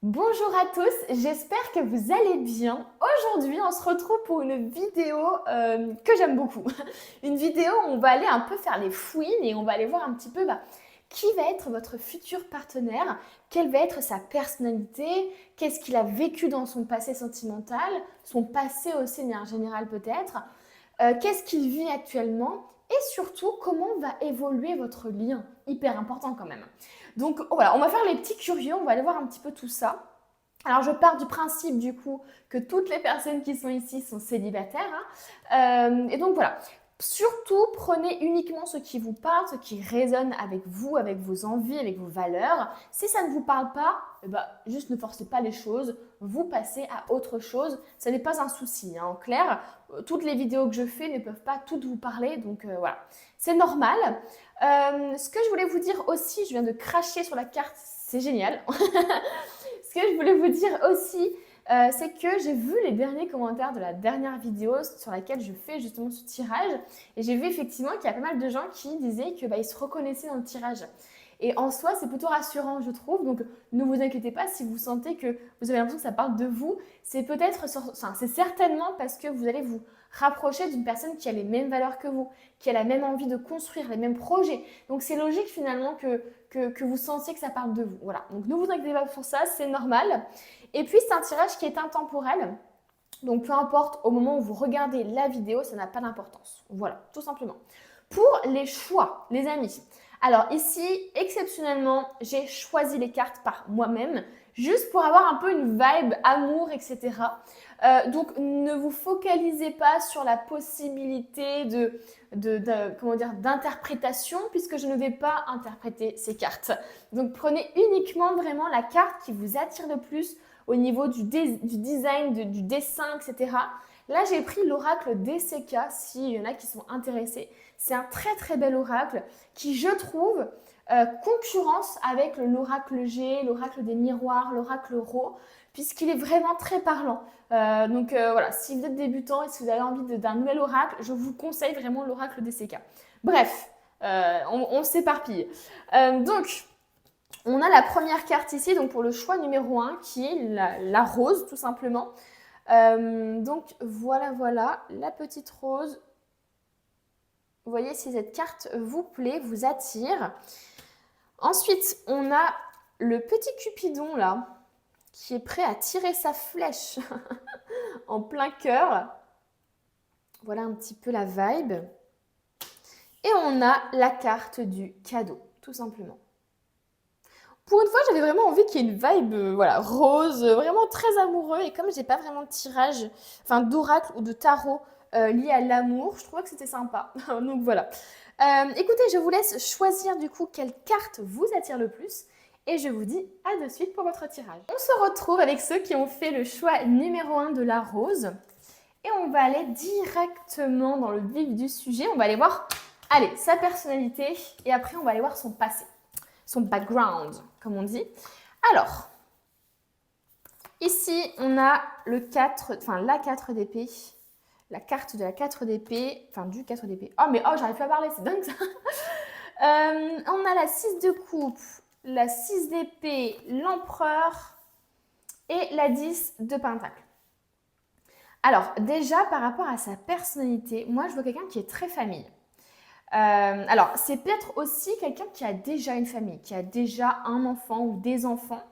Bonjour à tous, j'espère que vous allez bien. Aujourd'hui, on se retrouve pour une vidéo que j'aime beaucoup. Une vidéo où on va aller un peu faire les fouines et on va aller voir un petit peu qui va être votre futur partenaire, quelle va être sa personnalité, qu'est-ce qu'il a vécu dans son passé sentimental, son passé aussi en général peut-être, qu'est-ce qu'il vit actuellement et surtout comment va évoluer votre lien. Hyper important quand même. Donc voilà, on va faire les petits curieux, on va aller voir un petit peu tout ça. Alors je pars du principe du coup que toutes les personnes qui sont ici sont célibataires. Et donc voilà, surtout prenez uniquement ce qui vous parle, ce qui résonne avec vous, avec vos envies, avec vos valeurs. Si ça ne vous parle pas, juste ne forcez pas les choses, vous passez à autre chose. Ce n'est pas un souci, hein. En clair, toutes les vidéos que je fais ne peuvent pas toutes vous parler, donc voilà, c'est normal. Ce que je voulais vous dire aussi, je viens de cracher sur la carte, c'est génial. Ce que je voulais vous dire aussi, c'est que j'ai vu les derniers commentaires de la dernière vidéo sur laquelle je fais justement ce tirage. Et j'ai vu effectivement qu'il y a pas mal de gens qui disaient qu'ils se reconnaissaient dans le tirage. Et en soi, c'est plutôt rassurant, je trouve. Donc, ne vous inquiétez pas si vous sentez que vous avez l'impression que ça parle de vous. C'est c'est certainement parce que vous allez vous rapprocher d'une personne qui a les mêmes valeurs que vous, qui a la même envie de construire, les mêmes projets. Donc, c'est logique finalement que vous sentiez que ça parle de vous. Voilà. Donc, ne vous inquiétez pas pour ça, c'est normal. Et puis, c'est un tirage qui est intemporel. Donc, peu importe, au moment où vous regardez la vidéo, ça n'a pas d'importance. Voilà, tout simplement. Pour les choix, les amis. Alors ici, exceptionnellement, j'ai choisi les cartes par moi-même, juste pour avoir un peu une vibe amour, etc. Donc ne vous focalisez pas sur la possibilité d'interprétation, puisque je ne vais pas interpréter ces cartes. Donc prenez uniquement vraiment la carte qui vous attire le plus au niveau du design, du dessin, etc. Là, j'ai pris l'oracle DCK, s'il y en a qui sont intéressés. C'est un très très bel oracle qui, je trouve, concurrence avec l'oracle G, l'oracle des miroirs, l'oracle Rho, puisqu'il est vraiment très parlant. Voilà, si vous êtes débutant et si vous avez envie d'un nouvel oracle, je vous conseille vraiment l'oracle DCK. Bref, on s'éparpille. Donc, on a la première carte ici, donc pour le choix numéro 1, qui est la rose, tout simplement. Donc voilà, la petite rose. Vous voyez si cette carte vous plaît, vous attire. Ensuite, on a le petit Cupidon là, qui est prêt à tirer sa flèche en plein cœur. Voilà un petit peu la vibe. Et on a la carte du cadeau, tout simplement. Pour une fois, j'avais vraiment envie qu'il y ait une vibe rose, vraiment très amoureux. Et comme j'ai pas vraiment de tirage, d'oracle ou de tarot lié à l'amour, je trouvais que c'était sympa. Donc voilà. Écoutez, je vous laisse choisir du coup quelle carte vous attire le plus. Et je vous dis à de suite pour votre tirage. On se retrouve avec ceux qui ont fait le choix numéro 1 de la rose. Et on va aller directement dans le vif du sujet. On va aller voir, sa personnalité. Et après, on va aller voir son passé. Son background, comme on dit. Alors, ici, on a la 4 d'épée. La carte de la 4 d'épée. Du 4 d'épée. J'arrive pas à parler, c'est dingue ça. On a la 6 de coupe, la 6 d'épée, l'empereur et la 10 de pentacle. Alors, déjà, par rapport à sa personnalité, moi, je vois quelqu'un qui est très famille. Alors, c'est peut-être aussi quelqu'un qui a déjà une famille, qui a déjà un enfant ou des enfants,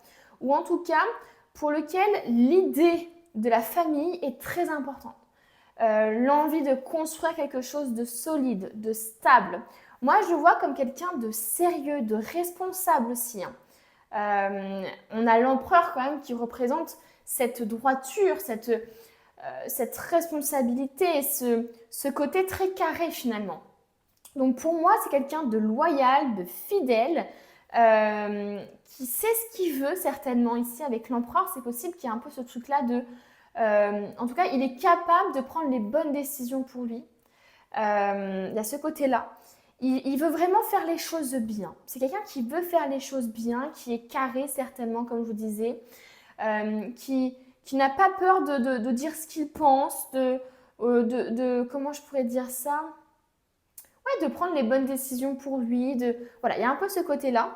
ou en tout cas, pour lequel l'idée de la famille est très importante. L'envie de construire quelque chose de solide, de stable. Moi, je vois comme quelqu'un de sérieux, de responsable aussi. On a l'empereur quand même qui représente cette droiture, cette responsabilité, ce côté très carré finalement. Donc pour moi, c'est quelqu'un de loyal, de fidèle, qui sait ce qu'il veut certainement. Ici, avec l'empereur, c'est possible qu'il y ait un peu ce truc-là de... en tout cas, il est capable de prendre les bonnes décisions pour lui. Il y a ce côté-là. Il veut vraiment faire les choses bien. C'est quelqu'un qui veut faire les choses bien, qui est carré certainement, comme je vous disais, qui n'a pas peur de dire ce qu'il pense, comment je pourrais dire ça ? Ouais, de prendre les bonnes décisions pour lui. Voilà, il y a un peu ce côté-là.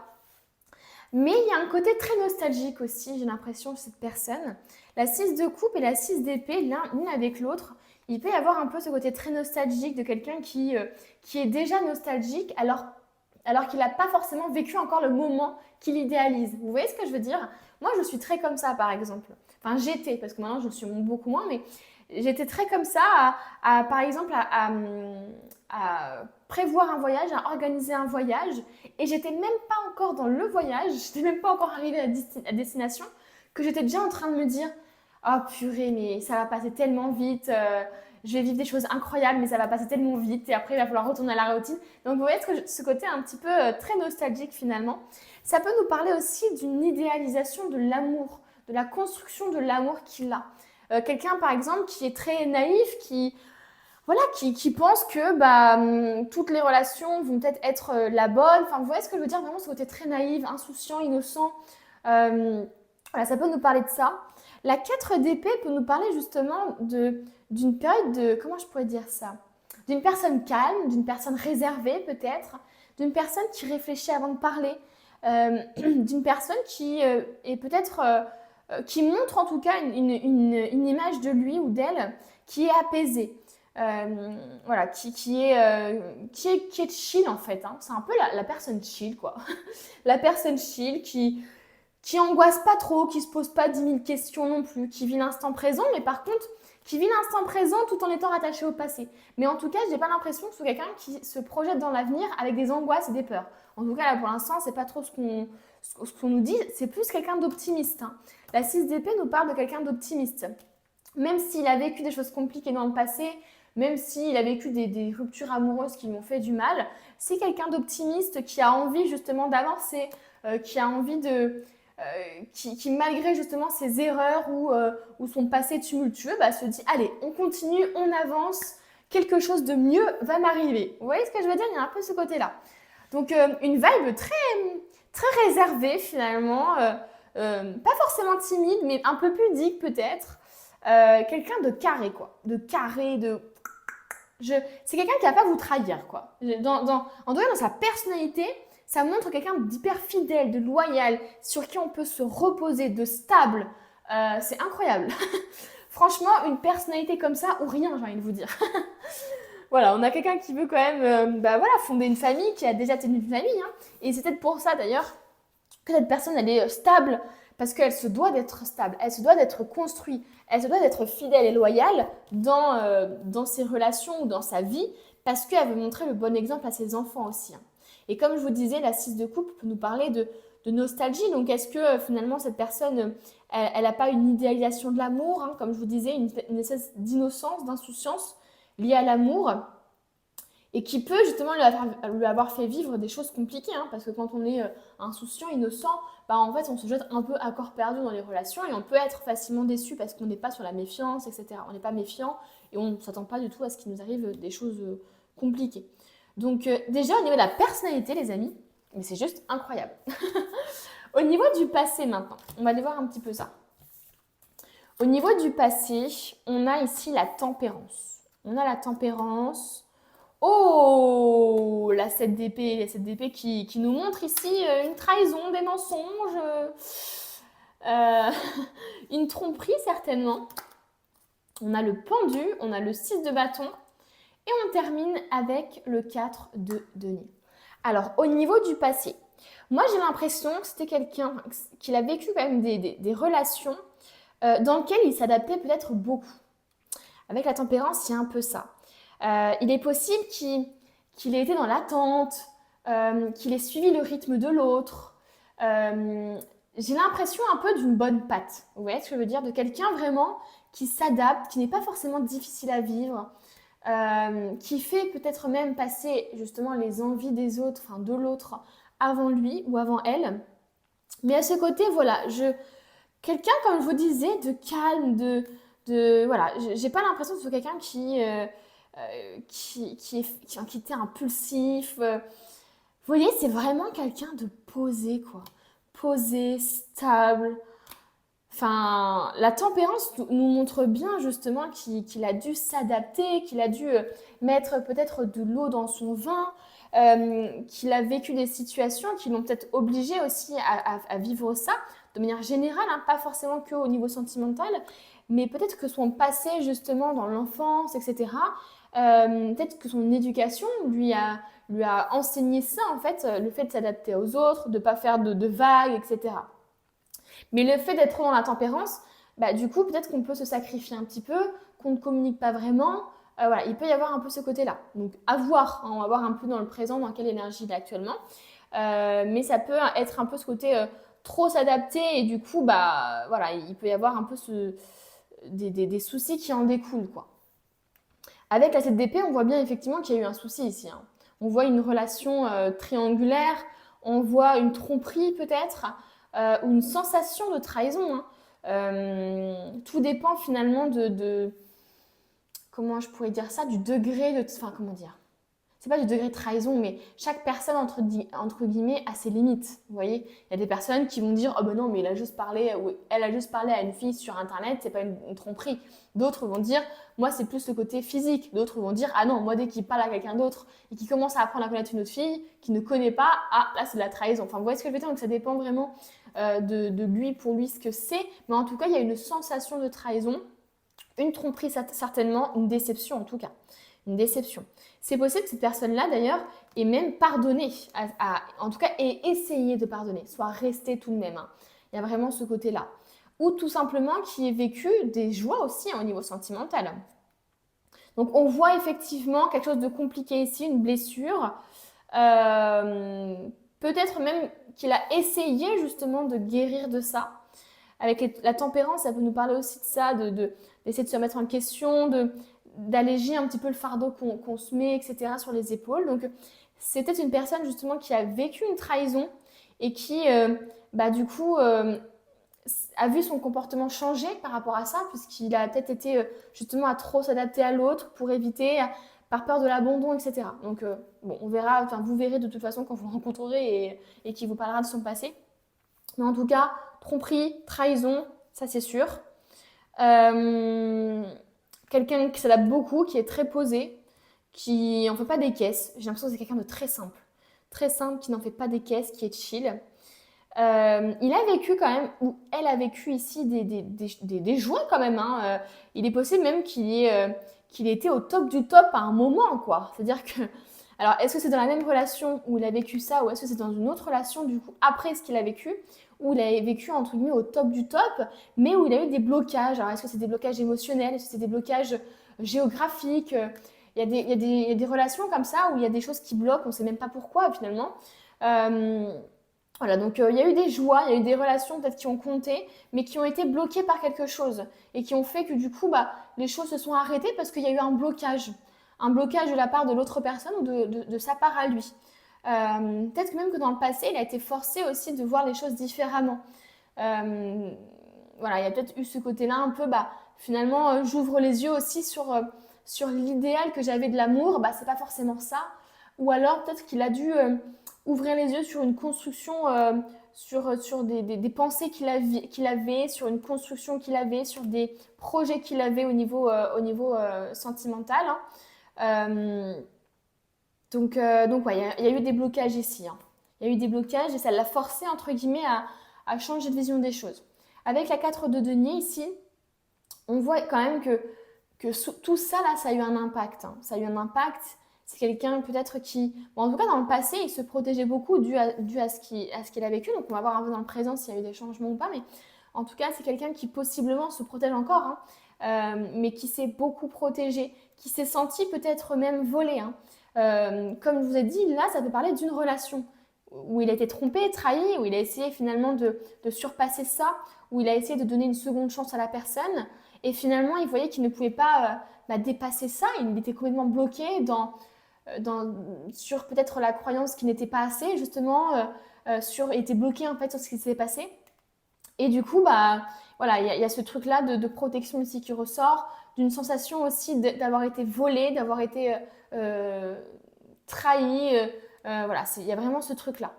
Mais il y a un côté très nostalgique aussi, j'ai l'impression, de cette personne. La 6 de coupe et la 6 d'épée, l'une avec l'autre, il peut y avoir un peu ce côté très nostalgique de quelqu'un qui est déjà nostalgique alors qu'il n'a pas forcément vécu encore le moment qu'il idéalise. Vous voyez ce que je veux dire? Moi, je suis très comme ça, par exemple. Enfin, j'étais, parce que maintenant, je le suis beaucoup moins, mais j'étais très comme ça, par exemple, à prévoir un voyage, à organiser un voyage, et j'étais même pas encore dans le voyage, j'étais même pas encore arrivée à destination, que j'étais déjà en train de me dire, oh purée, mais ça va passer tellement vite, je vais vivre des choses incroyables, mais ça va passer tellement vite, et après il va falloir retourner à la routine. Donc vous voyez ce côté un petit peu très nostalgique finalement. Ça peut nous parler aussi d'une idéalisation de l'amour, de la construction de l'amour qu'il a. Quelqu'un par exemple qui est très naïf, voilà, qui pense que toutes les relations vont peut-être être la bonne. Enfin, vous voyez ce que je veux dire? Vraiment, ce côté très naïf, insouciant, innocent. Voilà, ça peut nous parler de ça. La 4 d'épée peut nous parler justement d'une période de... Comment je pourrais dire ça? D'une personne calme, d'une personne réservée peut-être, d'une personne qui réfléchit avant de parler, d'une personne qui est peut-être... qui montre en tout cas une image de lui ou d'elle qui est apaisée. Voilà, qui est chill en fait. Hein. C'est un peu la personne chill, quoi. La personne chill qui angoisse pas trop, qui se pose pas 10 000 questions non plus, qui vit l'instant présent, mais par contre, qui vit l'instant présent tout en étant rattaché au passé. Mais en tout cas, j'ai pas l'impression que c'est quelqu'un qui se projette dans l'avenir avec des angoisses et des peurs. En tout cas, là, pour l'instant, c'est pas trop ce qu'on nous dit, c'est plus quelqu'un d'optimiste. Hein. La 6 d'épée nous parle de quelqu'un d'optimiste. Même s'il a vécu des choses compliquées dans le passé, même s'il a vécu des ruptures amoureuses qui lui ont fait du mal, c'est quelqu'un d'optimiste qui a envie justement d'avancer, qui a envie qui malgré justement ses erreurs ou son passé tumultueux, se dit allez, on continue, on avance, quelque chose de mieux va m'arriver. Vous voyez ce que je veux dire? Il y a un peu ce côté-là. Donc une vibe très réservée finalement, pas forcément timide, mais un peu pudique peut-être. Quelqu'un de carré, quoi. De carré, c'est quelqu'un qui va pas vous trahir, quoi. En tout cas, dans sa personnalité, ça montre quelqu'un d'hyper fidèle, de loyal, sur qui on peut se reposer, de stable. C'est incroyable. Franchement, une personnalité comme ça, ou rien, j'ai envie de vous dire. Voilà, on a quelqu'un qui veut quand même fonder une famille, qui a déjà tenu une famille. Hein. Et c'est peut-être pour ça, d'ailleurs, que cette personne, elle est stable, parce qu'elle se doit d'être stable, elle se doit d'être construite, elle se doit d'être fidèle et loyale dans ses relations ou dans sa vie, parce qu'elle veut montrer le bon exemple à ses enfants aussi. Hein. Et comme je vous disais, la 6 de coupe peut nous parler de nostalgie. Donc, est-ce que finalement, cette personne, elle n'a pas une idéalisation de l'amour, hein, comme je vous disais, une espèce d'innocence, d'insouciance liée à l'amour et qui peut justement lui avoir fait vivre des choses compliquées, hein, parce que quand on est insouciant, innocent, en fait on se jette un peu à corps perdu dans les relations et on peut être facilement déçu parce qu'on n'est pas sur la méfiance, etc. On n'est pas méfiant et on ne s'attend pas du tout à ce qu'il nous arrive des choses compliquées. Donc déjà au niveau de la personnalité les amis, mais c'est juste incroyable. Au niveau du passé maintenant, on va aller voir un petit peu ça. Au niveau du passé, on a ici la tempérance. On a la tempérance. Oh, la 7 d'épée qui nous montre ici une trahison, des mensonges, une tromperie certainement. On a le pendu, on a le 6 de bâton et on termine avec le 4 de denier. Alors, au niveau du passé, moi j'ai l'impression que c'était quelqu'un qui a vécu quand même des relations dans lesquelles il s'adaptait peut-être beaucoup. Avec la tempérance, il y a un peu ça. Il est possible qu'il ait été dans l'attente, qu'il ait suivi le rythme de l'autre. J'ai l'impression un peu d'une bonne patte. Vous voyez ce que je veux dire? De quelqu'un vraiment qui s'adapte, qui n'est pas forcément difficile à vivre, qui fait peut-être même passer justement les envies des autres, enfin de l'autre, avant lui ou avant elle. Mais à ce côté, voilà, quelqu'un, comme je vous disais, de calme, voilà, j'ai pas l'impression que ce soit quelqu'un qui était impulsif. Vous voyez, c'est vraiment quelqu'un de posé, quoi. Posé, stable. Enfin, la tempérance nous montre bien justement qu'il a dû s'adapter, qu'il a dû mettre peut-être de l'eau dans son vin, qu'il a vécu des situations qui l'ont peut-être obligé aussi à vivre ça, de manière générale, hein, pas forcément qu'au niveau sentimental, mais peut-être que son passé justement dans l'enfance, etc., peut-être que son éducation lui a enseigné ça, en fait, le fait de s'adapter aux autres, de ne pas faire de vagues, etc. Mais le fait d'être trop dans la tempérance, bah, du coup, peut-être qu'on peut se sacrifier un petit peu, qu'on ne communique pas vraiment. Voilà, il peut y avoir un peu ce côté-là. Donc, à voir, hein, on va voir un peu dans le présent, dans quelle énergie il est actuellement. Mais ça peut être un peu ce côté trop s'adapter et du coup, bah, voilà, il peut y avoir un peu des soucis qui en découlent, quoi. Avec la 7 d'épée, on voit bien effectivement qu'il y a eu un souci ici, hein. On voit une relation triangulaire, on voit une tromperie peut-être, ou une sensation de trahison, hein. Tout dépend finalement comment je pourrais dire ça, du degré de... Enfin, comment dire? C'est pas du degré de trahison, mais chaque personne, entre guillemets, a ses limites. Vous voyez, il y a des personnes qui vont dire « Oh ben non, mais il a juste parlé, ou elle a juste parlé à une fille sur Internet, c'est pas une tromperie. » D'autres vont dire « Moi, c'est plus le côté physique. » D'autres vont dire « Ah non, moi, dès qu'il parle à quelqu'un d'autre et qu'il commence à apprendre à connaître une autre fille qu'il ne connaît pas, ah, là, c'est de la trahison. » Enfin, vous voyez ce que je veux dire? Donc, ça dépend vraiment de lui, pour lui, ce que c'est. Mais en tout cas, il y a une sensation de trahison, une tromperie certainement, une déception en tout cas. Une déception. C'est possible que cette personne-là, d'ailleurs, ait même pardonné, en tout cas, ait essayé de pardonner, soit restée tout de même, hein. Il y a vraiment ce côté-là. Ou tout simplement qui ait vécu des joies aussi, hein, au niveau sentimental. Donc, on voit effectivement quelque chose de compliqué ici, une blessure. Peut-être même qu'il a essayé justement de guérir de ça. Avec la tempérance, ça peut nous parler aussi de ça, d'essayer de se remettre en question, d'alléger un petit peu le fardeau qu'on se met, etc., sur les épaules. Donc, c'est peut-être une personne justement qui a vécu une trahison et qui, du coup, a vu son comportement changer par rapport à ça, puisqu'il a peut-être été justement à trop s'adapter à l'autre pour éviter, par peur de l'abandon, etc. Donc, bon, on verra, enfin, vous verrez de toute façon quand vous le rencontrerez et qui vous parlera de son passé. Mais en tout cas, tromperie, trahison, ça c'est sûr. Quelqu'un qui s'adapte beaucoup, qui est très posé, qui n'en fait pas des caisses. J'ai l'impression que c'est quelqu'un de très simple, qui n'en fait pas des caisses, qui est chill. Il a vécu quand même, ou elle a vécu ici des joies quand même, hein. Il est possible même qu'il ait été au top du top à un moment, quoi. C'est-à-dire que... Alors, est-ce que c'est dans la même relation où il a vécu ça, ou est-ce que c'est dans une autre relation, du coup, après ce qu'il a vécu, où il a vécu, entre guillemets, au top du top, mais où il a eu des blocages. Alors, est-ce que c'est des blocages émotionnels? Est-ce que c'est des blocages géographiques? Il y a des relations comme ça où il y a des choses qui bloquent, on ne sait même pas pourquoi, finalement. Voilà, donc il y a eu des joies, il y a eu des relations peut-être qui ont compté, mais qui ont été bloquées par quelque chose et qui ont fait que du coup, les choses se sont arrêtées parce qu'il y a eu un blocage de la part de l'autre personne ou de sa part à lui. Peut-être même que dans le passé, il a été forcé aussi de voir les choses différemment. Voilà, il y a peut-être eu ce côté-là un peu, finalement, j'ouvre les yeux aussi sur l'idéal que j'avais de l'amour, c'est pas forcément ça. Ou alors peut-être qu'il a dû ouvrir les yeux sur une construction, sur des pensées qu'il avait, sur une construction qu'il avait, sur des projets qu'il avait au niveau sentimental, hein. Donc ouais, il y a eu des blocages ici, hein. Il y a eu des blocages et ça l'a forcé, entre guillemets, à changer de vision des choses. Avec la 4 de denier ici, on voit quand même que tout ça, là, ça a eu un impact, hein. Ça a eu un impact. C'est quelqu'un peut-être qui... Bon, en tout cas, dans le passé, il se protégeait beaucoup dû à ce qu'il a vécu. Donc, on va voir un peu dans le présent s'il y a eu des changements ou pas. Mais en tout cas, c'est quelqu'un qui possiblement se protège encore, hein, mais qui s'est beaucoup protégé, qui s'est senti peut-être même volé, hein. Comme je vous ai dit, là, ça peut parler d'une relation où il a été trompé, trahi, où il a essayé finalement de surpasser ça, où il a essayé de donner une seconde chance à la personne. Et finalement, il voyait qu'il ne pouvait pas dépasser ça. Il était complètement bloqué sur peut-être la croyance qui n'était pas assez, justement, il était bloqué en fait sur ce qui s'est passé. Et du coup, voilà, il y a ce truc-là de protection ici qui ressort, d'une sensation aussi d'avoir été volé, d'avoir été trahi. Voilà, il y a vraiment ce truc-là.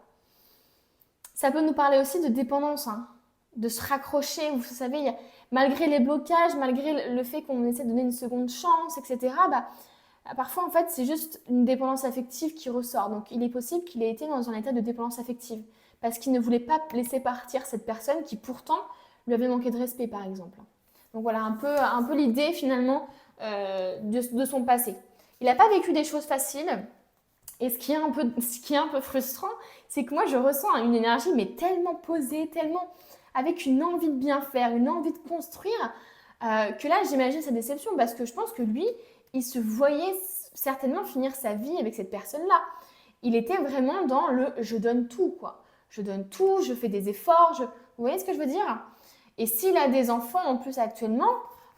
Ça peut nous parler aussi de dépendance, hein, de se raccrocher. Vous savez, malgré les blocages, malgré le fait qu'on essaie de donner une seconde chance, etc., Parfois, en fait, c'est juste une dépendance affective qui ressort. Donc, il est possible qu'il ait été dans un état de dépendance affective parce qu'il ne voulait pas laisser partir cette personne qui, pourtant, lui avait manqué de respect, par exemple. Donc, voilà un peu l'idée, finalement, de son passé. Il n'a pas vécu des choses faciles. Et ce qui est un peu frustrant, c'est que moi, je ressens une énergie, mais tellement posée, tellement avec une envie de bien faire, une envie de construire, que là, j'imagine sa déception parce que je pense que lui, il se voyait certainement finir sa vie avec cette personne-là. Il était vraiment dans le je donne tout, quoi. Je donne tout, je fais des efforts. Vous voyez ce que je veux dire? Et s'il a des enfants en plus actuellement,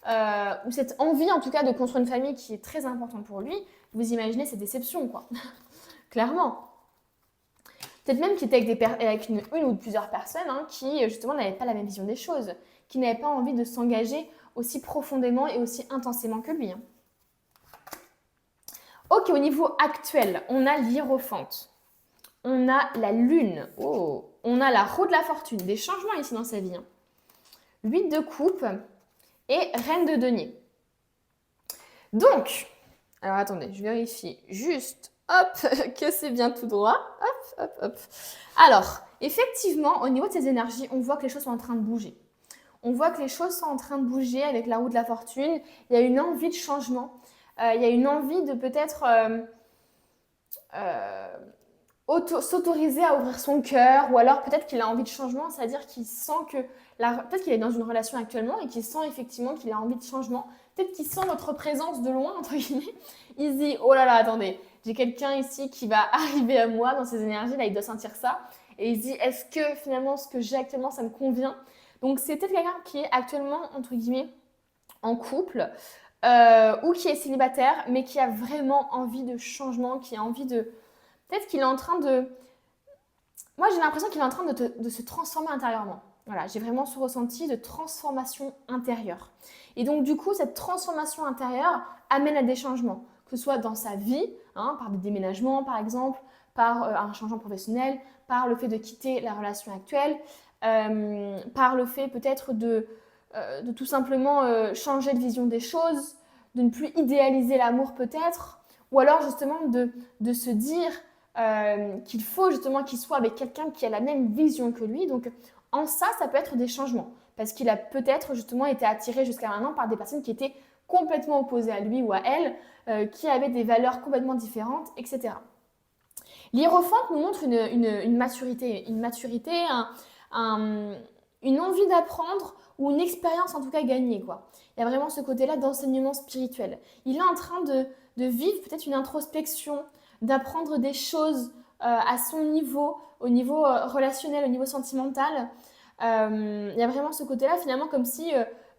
ou cette envie en tout cas de construire une famille qui est très importante pour lui, vous imaginez cette déception, quoi. Clairement. Peut-être même qu'il était avec une ou plusieurs personnes qui justement n'avaient pas la même vision des choses, qui n'avaient pas envie de s'engager aussi profondément et aussi intensément que lui. Ok, au niveau actuel, on a l'Hiérophante, on a la Lune, on a la roue de la fortune, des changements ici dans sa vie. 8 de coupe et Reine de denier. Donc, alors attendez, je vérifie juste, hop, que c'est bien tout droit. Hop, hop, hop. Alors, effectivement, au niveau de ces énergies, on voit que les choses sont en train de bouger. On voit que les choses sont en train de bouger avec la roue de la fortune. Il y a une envie de changement. Il y a une envie de peut-être s'autoriser à ouvrir son cœur, ou alors peut-être qu'il a envie de changement, c'est-à-dire qu'il sent que, peut-être qu'il est dans une relation actuellement et qu'il sent effectivement qu'il a envie de changement, peut-être qu'il sent votre présence de loin, entre guillemets, il se dit, oh là là, attendez, j'ai quelqu'un ici qui va arriver à moi dans ses énergies, là il doit sentir ça, et il se dit, est-ce que finalement ce que j'ai actuellement ça me convient? Donc c'est peut-être quelqu'un qui est actuellement, entre guillemets, en couple, ou qui est célibataire, mais qui a vraiment envie de changement, qui a envie de... Peut-être qu'il est en train de... Moi, j'ai l'impression qu'il est en train de se transformer intérieurement. Voilà, j'ai vraiment ce ressenti de transformation intérieure. Et donc, du coup, cette transformation intérieure amène à des changements, que ce soit dans sa vie, par des déménagements, par exemple, par un changement professionnel, par le fait de quitter la relation actuelle, par le fait peut-être de tout simplement changer de vision des choses, de ne plus idéaliser l'amour peut-être, ou alors justement de se dire qu'il faut justement qu'il soit avec quelqu'un qui a la même vision que lui. Donc en ça peut être des changements, parce qu'il a peut-être justement été attiré jusqu'à maintenant par des personnes qui étaient complètement opposées à lui ou à elle, qui avaient des valeurs complètement différentes, etc. L'Hiérophante nous montre une maturité, une envie d'apprendre, ou une expérience en tout cas gagnée, quoi. Il y a vraiment ce côté-là d'enseignement spirituel. Il est en train de vivre peut-être une introspection, d'apprendre des choses à son niveau, au niveau relationnel, au niveau sentimental. Il y a vraiment ce côté-là, finalement, comme si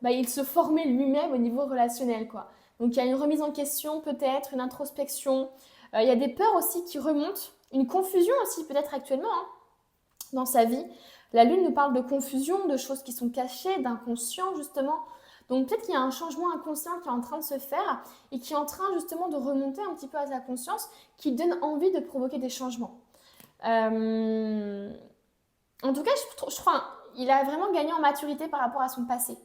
il se formait lui-même au niveau relationnel, quoi. Donc il y a une remise en question peut-être, une introspection. Il y a des peurs aussi qui remontent, une confusion aussi peut-être actuellement dans sa vie. La Lune nous parle de confusion, de choses qui sont cachées, d'inconscient justement. Donc peut-être qu'il y a un changement inconscient qui est en train de se faire et qui est en train justement de remonter un petit peu à sa conscience, qui donne envie de provoquer des changements. En tout cas, je crois qu'il a vraiment gagné en maturité par rapport à son passé.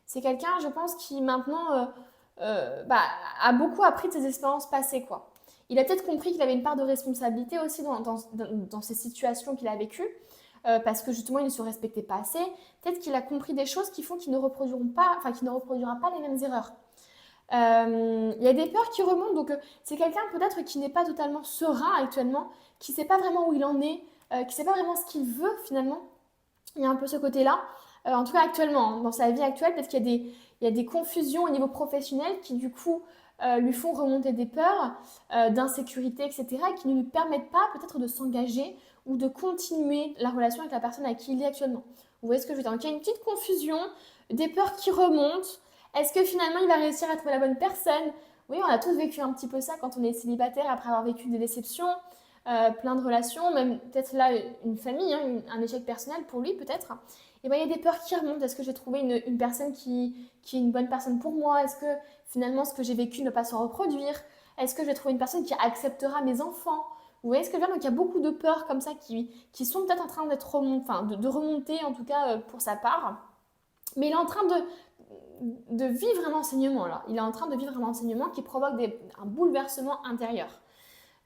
C'est quelqu'un, je pense, qui maintenant a beaucoup appris de ses expériences passées, quoi. Il a peut-être compris qu'il avait une part de responsabilité aussi dans ces situations qu'il a vécues. Parce que justement il ne se respectait pas assez. Peut-être qu'il a compris des choses qui font qu'il ne reproduira pas les mêmes erreurs. Il y a des peurs qui remontent, donc c'est quelqu'un peut-être qui n'est pas totalement serein actuellement, qui ne sait pas vraiment où il en est, qui ne sait pas vraiment ce qu'il veut finalement. Il y a un peu ce côté-là. En tout cas actuellement, dans sa vie actuelle, peut-être qu'il y a des confusions au niveau professionnel qui du coup lui font remonter des peurs, d'insécurité, etc. et qui ne lui permettent pas peut-être de s'engager ou de continuer la relation avec la personne à qui il est actuellement. Vous voyez ce que je veux dire? Donc il y a une petite confusion, des peurs qui remontent. Est-ce que finalement il va réussir à trouver la bonne personne? Oui, on a tous vécu un petit peu ça quand on est célibataire après avoir vécu des déceptions, plein de relations, même peut-être là une famille, un échec personnel pour lui peut-être. Et bien il y a des peurs qui remontent. Est-ce que j'ai trouvé une personne qui est une bonne personne pour moi? Est-ce que finalement ce que j'ai vécu ne va pas se reproduire? Est-ce que je vais trouver une personne qui acceptera mes enfants? Vous voyez ce que je veux dire? Donc il y a beaucoup de peurs comme ça qui sont peut-être en train de remonter, en tout cas pour sa part. Mais il est en train de vivre un enseignement là. Il est en train de vivre un enseignement qui provoque un bouleversement intérieur.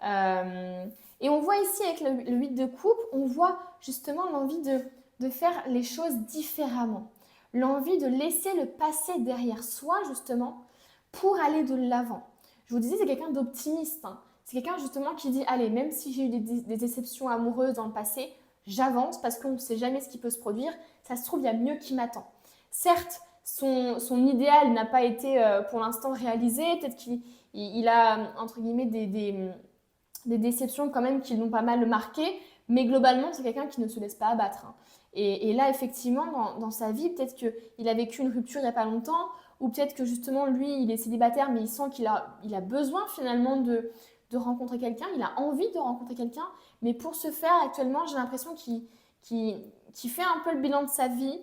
Et on voit ici avec le 8 de coupe, on voit justement l'envie de faire les choses différemment. L'envie de laisser le passé derrière soi justement pour aller de l'avant. Je vous disais, c'est quelqu'un d'optimiste. Hein. C'est quelqu'un justement qui dit, allez, même si j'ai eu des déceptions amoureuses dans le passé, j'avance parce qu'on ne sait jamais ce qui peut se produire. Ça se trouve, il y a mieux qui m'attend. Certes, son idéal n'a pas été pour l'instant réalisé. Peut-être qu'il a, entre guillemets, des déceptions quand même qui l'ont pas mal marqué. Mais globalement, c'est quelqu'un qui ne se laisse pas abattre. Hein. Et là, effectivement, dans sa vie, peut-être qu'il a vécu une rupture il n'y a pas longtemps, ou peut-être que justement, lui, il est célibataire, mais il sent qu'il a besoin finalement de rencontrer quelqu'un, il a envie de rencontrer quelqu'un, mais pour ce faire, actuellement, j'ai l'impression qu'il fait un peu le bilan de sa vie,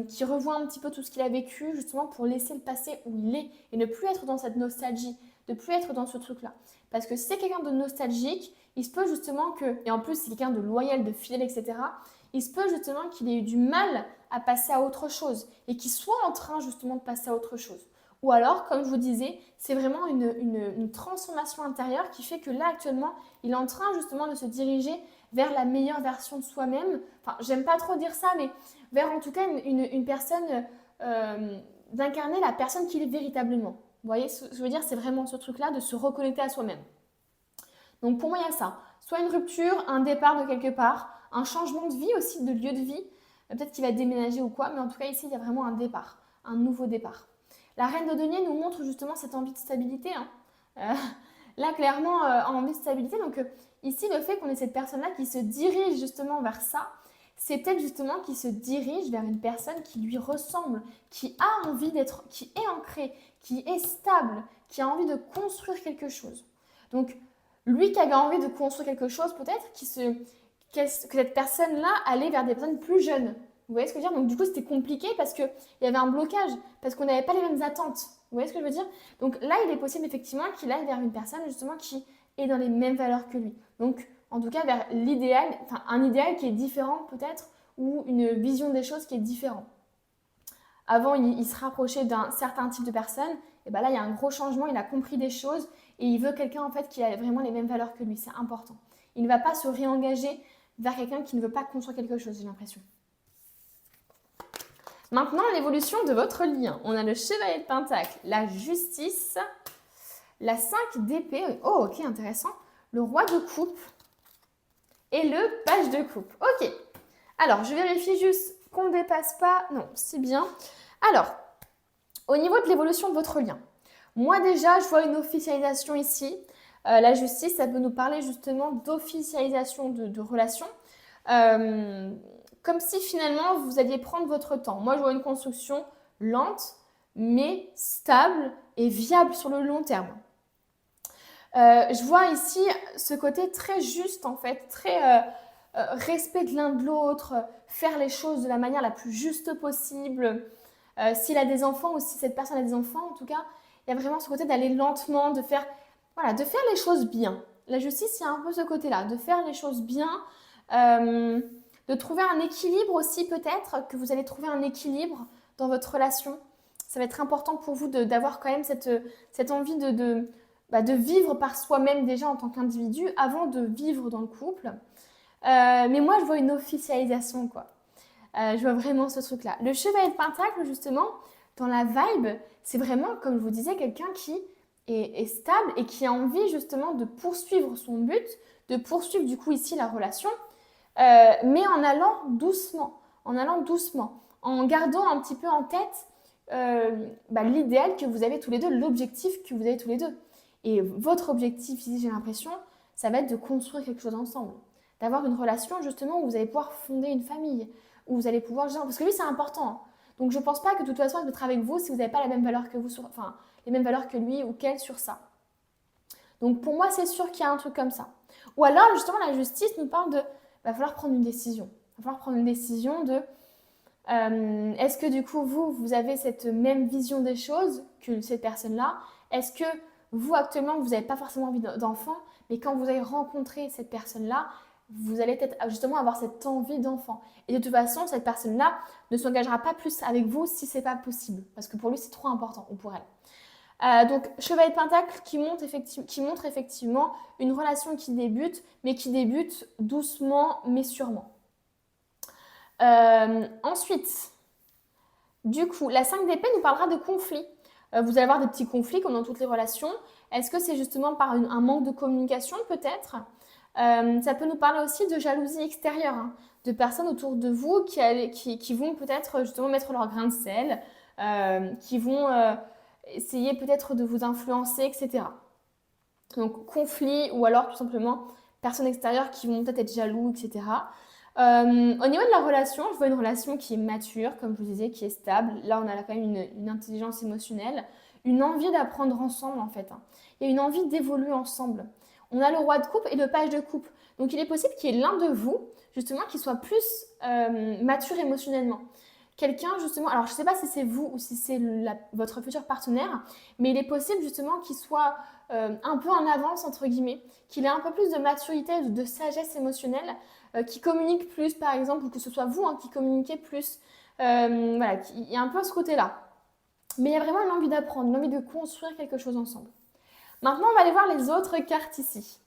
qu'il revoit un petit peu tout ce qu'il a vécu, justement pour laisser le passé où il est, et ne plus être dans cette nostalgie, de plus être dans ce truc-là. Parce que si c'est quelqu'un de nostalgique, il se peut justement que, et en plus c'est quelqu'un de loyal, de fidèle, etc., il se peut justement qu'il ait eu du mal à passer à autre chose, et qu'il soit en train justement de passer à autre chose. Ou alors, comme je vous disais, c'est vraiment une transformation intérieure qui fait que là, actuellement, il est en train justement de se diriger vers la meilleure version de soi-même. Enfin, j'aime pas trop dire ça, mais vers en tout cas une personne, d'incarner la personne qu'il est véritablement. Vous voyez ce que je veux dire? C'est vraiment ce truc-là de se reconnecter à soi-même. Donc pour moi, il y a ça. Soit une rupture, un départ de quelque part, un changement de vie aussi, de lieu de vie. Peut-être qu'il va déménager ou quoi, mais en tout cas, ici, il y a vraiment un départ, un nouveau départ. La reine de denier nous montre justement cette envie de stabilité. Hein. Là, clairement, envie de stabilité. Donc ici, le fait qu'on ait cette personne-là qui se dirige justement vers ça, c'est peut-être justement qu'il se dirige vers une personne qui lui ressemble, qui a envie d'être, qui est ancrée, qui est stable, qui a envie de construire quelque chose. Donc, lui qui avait envie de construire quelque chose, peut-être que cette personne-là allait vers des personnes plus jeunes. Vous voyez ce que je veux dire? Donc du coup, c'était compliqué parce qu'il y avait un blocage, parce qu'on n'avait pas les mêmes attentes. Vous voyez ce que je veux dire? Donc là, il est possible effectivement qu'il aille vers une personne justement qui est dans les mêmes valeurs que lui. Donc en tout cas, vers l'idéal, enfin un idéal qui est différent peut-être, ou une vision des choses qui est différente. Avant, il se rapprochait d'un certain type de personne, et bien là, il y a un gros changement, il a compris des choses, et il veut quelqu'un en fait qui a vraiment les mêmes valeurs que lui, c'est important. Il ne va pas se réengager vers quelqu'un qui ne veut pas construire quelque chose, j'ai l'impression. Maintenant, l'évolution de votre lien. On a le chevalier de pentacle, la justice, la 5 d'épée. Oh, ok, intéressant. Le roi de coupe et le page de coupe. Ok. Alors, je vérifie juste qu'on ne dépasse pas. Non, c'est bien. Alors, au niveau de l'évolution de votre lien. Moi, déjà, je vois une officialisation ici. La justice, ça peut nous parler justement d'officialisation de relations. Comme si finalement vous alliez prendre votre temps. Moi, je vois une construction lente, mais stable et viable sur le long terme. Je vois ici ce côté très juste en fait, très respect de l'un de l'autre, faire les choses de la manière la plus juste possible. S'il a des enfants ou si cette personne a des enfants, en tout cas, il y a vraiment ce côté d'aller lentement, de faire les choses bien. La justice, il y a un peu ce côté-là, de faire les choses bien. De trouver un équilibre aussi peut-être, que vous allez trouver un équilibre dans votre relation. Ça va être important pour vous d'avoir quand même cette envie de vivre par soi-même déjà en tant qu'individu avant de vivre dans le couple. Mais moi, je vois une officialisation, quoi. Je vois vraiment ce truc-là. Le chevalier de pentacle, justement, dans la vibe, c'est vraiment, comme je vous disais, quelqu'un qui est stable et qui a envie justement de poursuivre son but, de poursuivre du coup ici la relation, mais en allant doucement, en gardant un petit peu en tête l'idéal que vous avez tous les deux, l'objectif que vous avez tous les deux. Et votre objectif ici, j'ai l'impression, ça va être de construire quelque chose ensemble, d'avoir une relation justement où vous allez pouvoir fonder une famille, où vous allez pouvoir, parce que lui c'est important. Hein. Donc je ne pense pas que de toute façon il peut être avec vous si vous n'avez pas la même valeur que vous, les mêmes valeurs que lui ou qu'elle sur ça. Donc pour moi c'est sûr qu'il y a un truc comme ça. Ou alors justement la justice nous parle de va falloir prendre une décision. Il va falloir prendre une décision de est-ce que du coup vous avez cette même vision des choses que cette personne-là? Est-ce que vous actuellement vous n'avez pas forcément envie d'enfant, mais quand vous allez rencontrer cette personne-là, Vous allez peut-être justement avoir cette envie d'enfant. Et de toute façon, cette personne-là ne s'engagera pas plus avec vous si ce n'est pas possible. Parce que pour lui, c'est trop important, ou pour elle. Donc, Chevalier de Pentacle qui montre effectivement une relation qui débute, mais qui débute doucement, mais sûrement. Ensuite, du coup, la 5 d'épée nous parlera de conflits. Vous allez avoir des petits conflits comme dans toutes les relations. Est-ce que c'est justement par un manque de communication peut-être? Ça peut nous parler aussi de jalousie extérieure, hein, de personnes autour de vous qui vont peut-être justement mettre leur grain de sel, qui vont essayer peut-être de vous influencer, etc. Donc conflit ou alors tout simplement personnes extérieures qui vont peut-être être jaloux, etc. Au niveau de la relation, je vois une relation qui est mature, comme je vous disais, qui est stable. Là, on a quand même une intelligence émotionnelle, une envie d'apprendre ensemble en fait. Il y a une envie d'évoluer ensemble. On a le roi de coupe et le page de coupe. Donc il est possible qu'il y ait l'un de vous, justement, qui soit plus mature émotionnellement. Quelqu'un, justement, alors je ne sais pas si c'est vous ou si c'est votre futur partenaire, mais il est possible justement qu'il soit un peu en avance, entre guillemets, qu'il ait un peu plus de maturité, de sagesse émotionnelle, qui communique plus, par exemple, ou que ce soit vous qui communiquez plus. Voilà, il y a un peu ce côté-là. Mais il y a vraiment une envie d'apprendre, une envie de construire quelque chose ensemble. Maintenant, on va aller voir les autres cartes ici.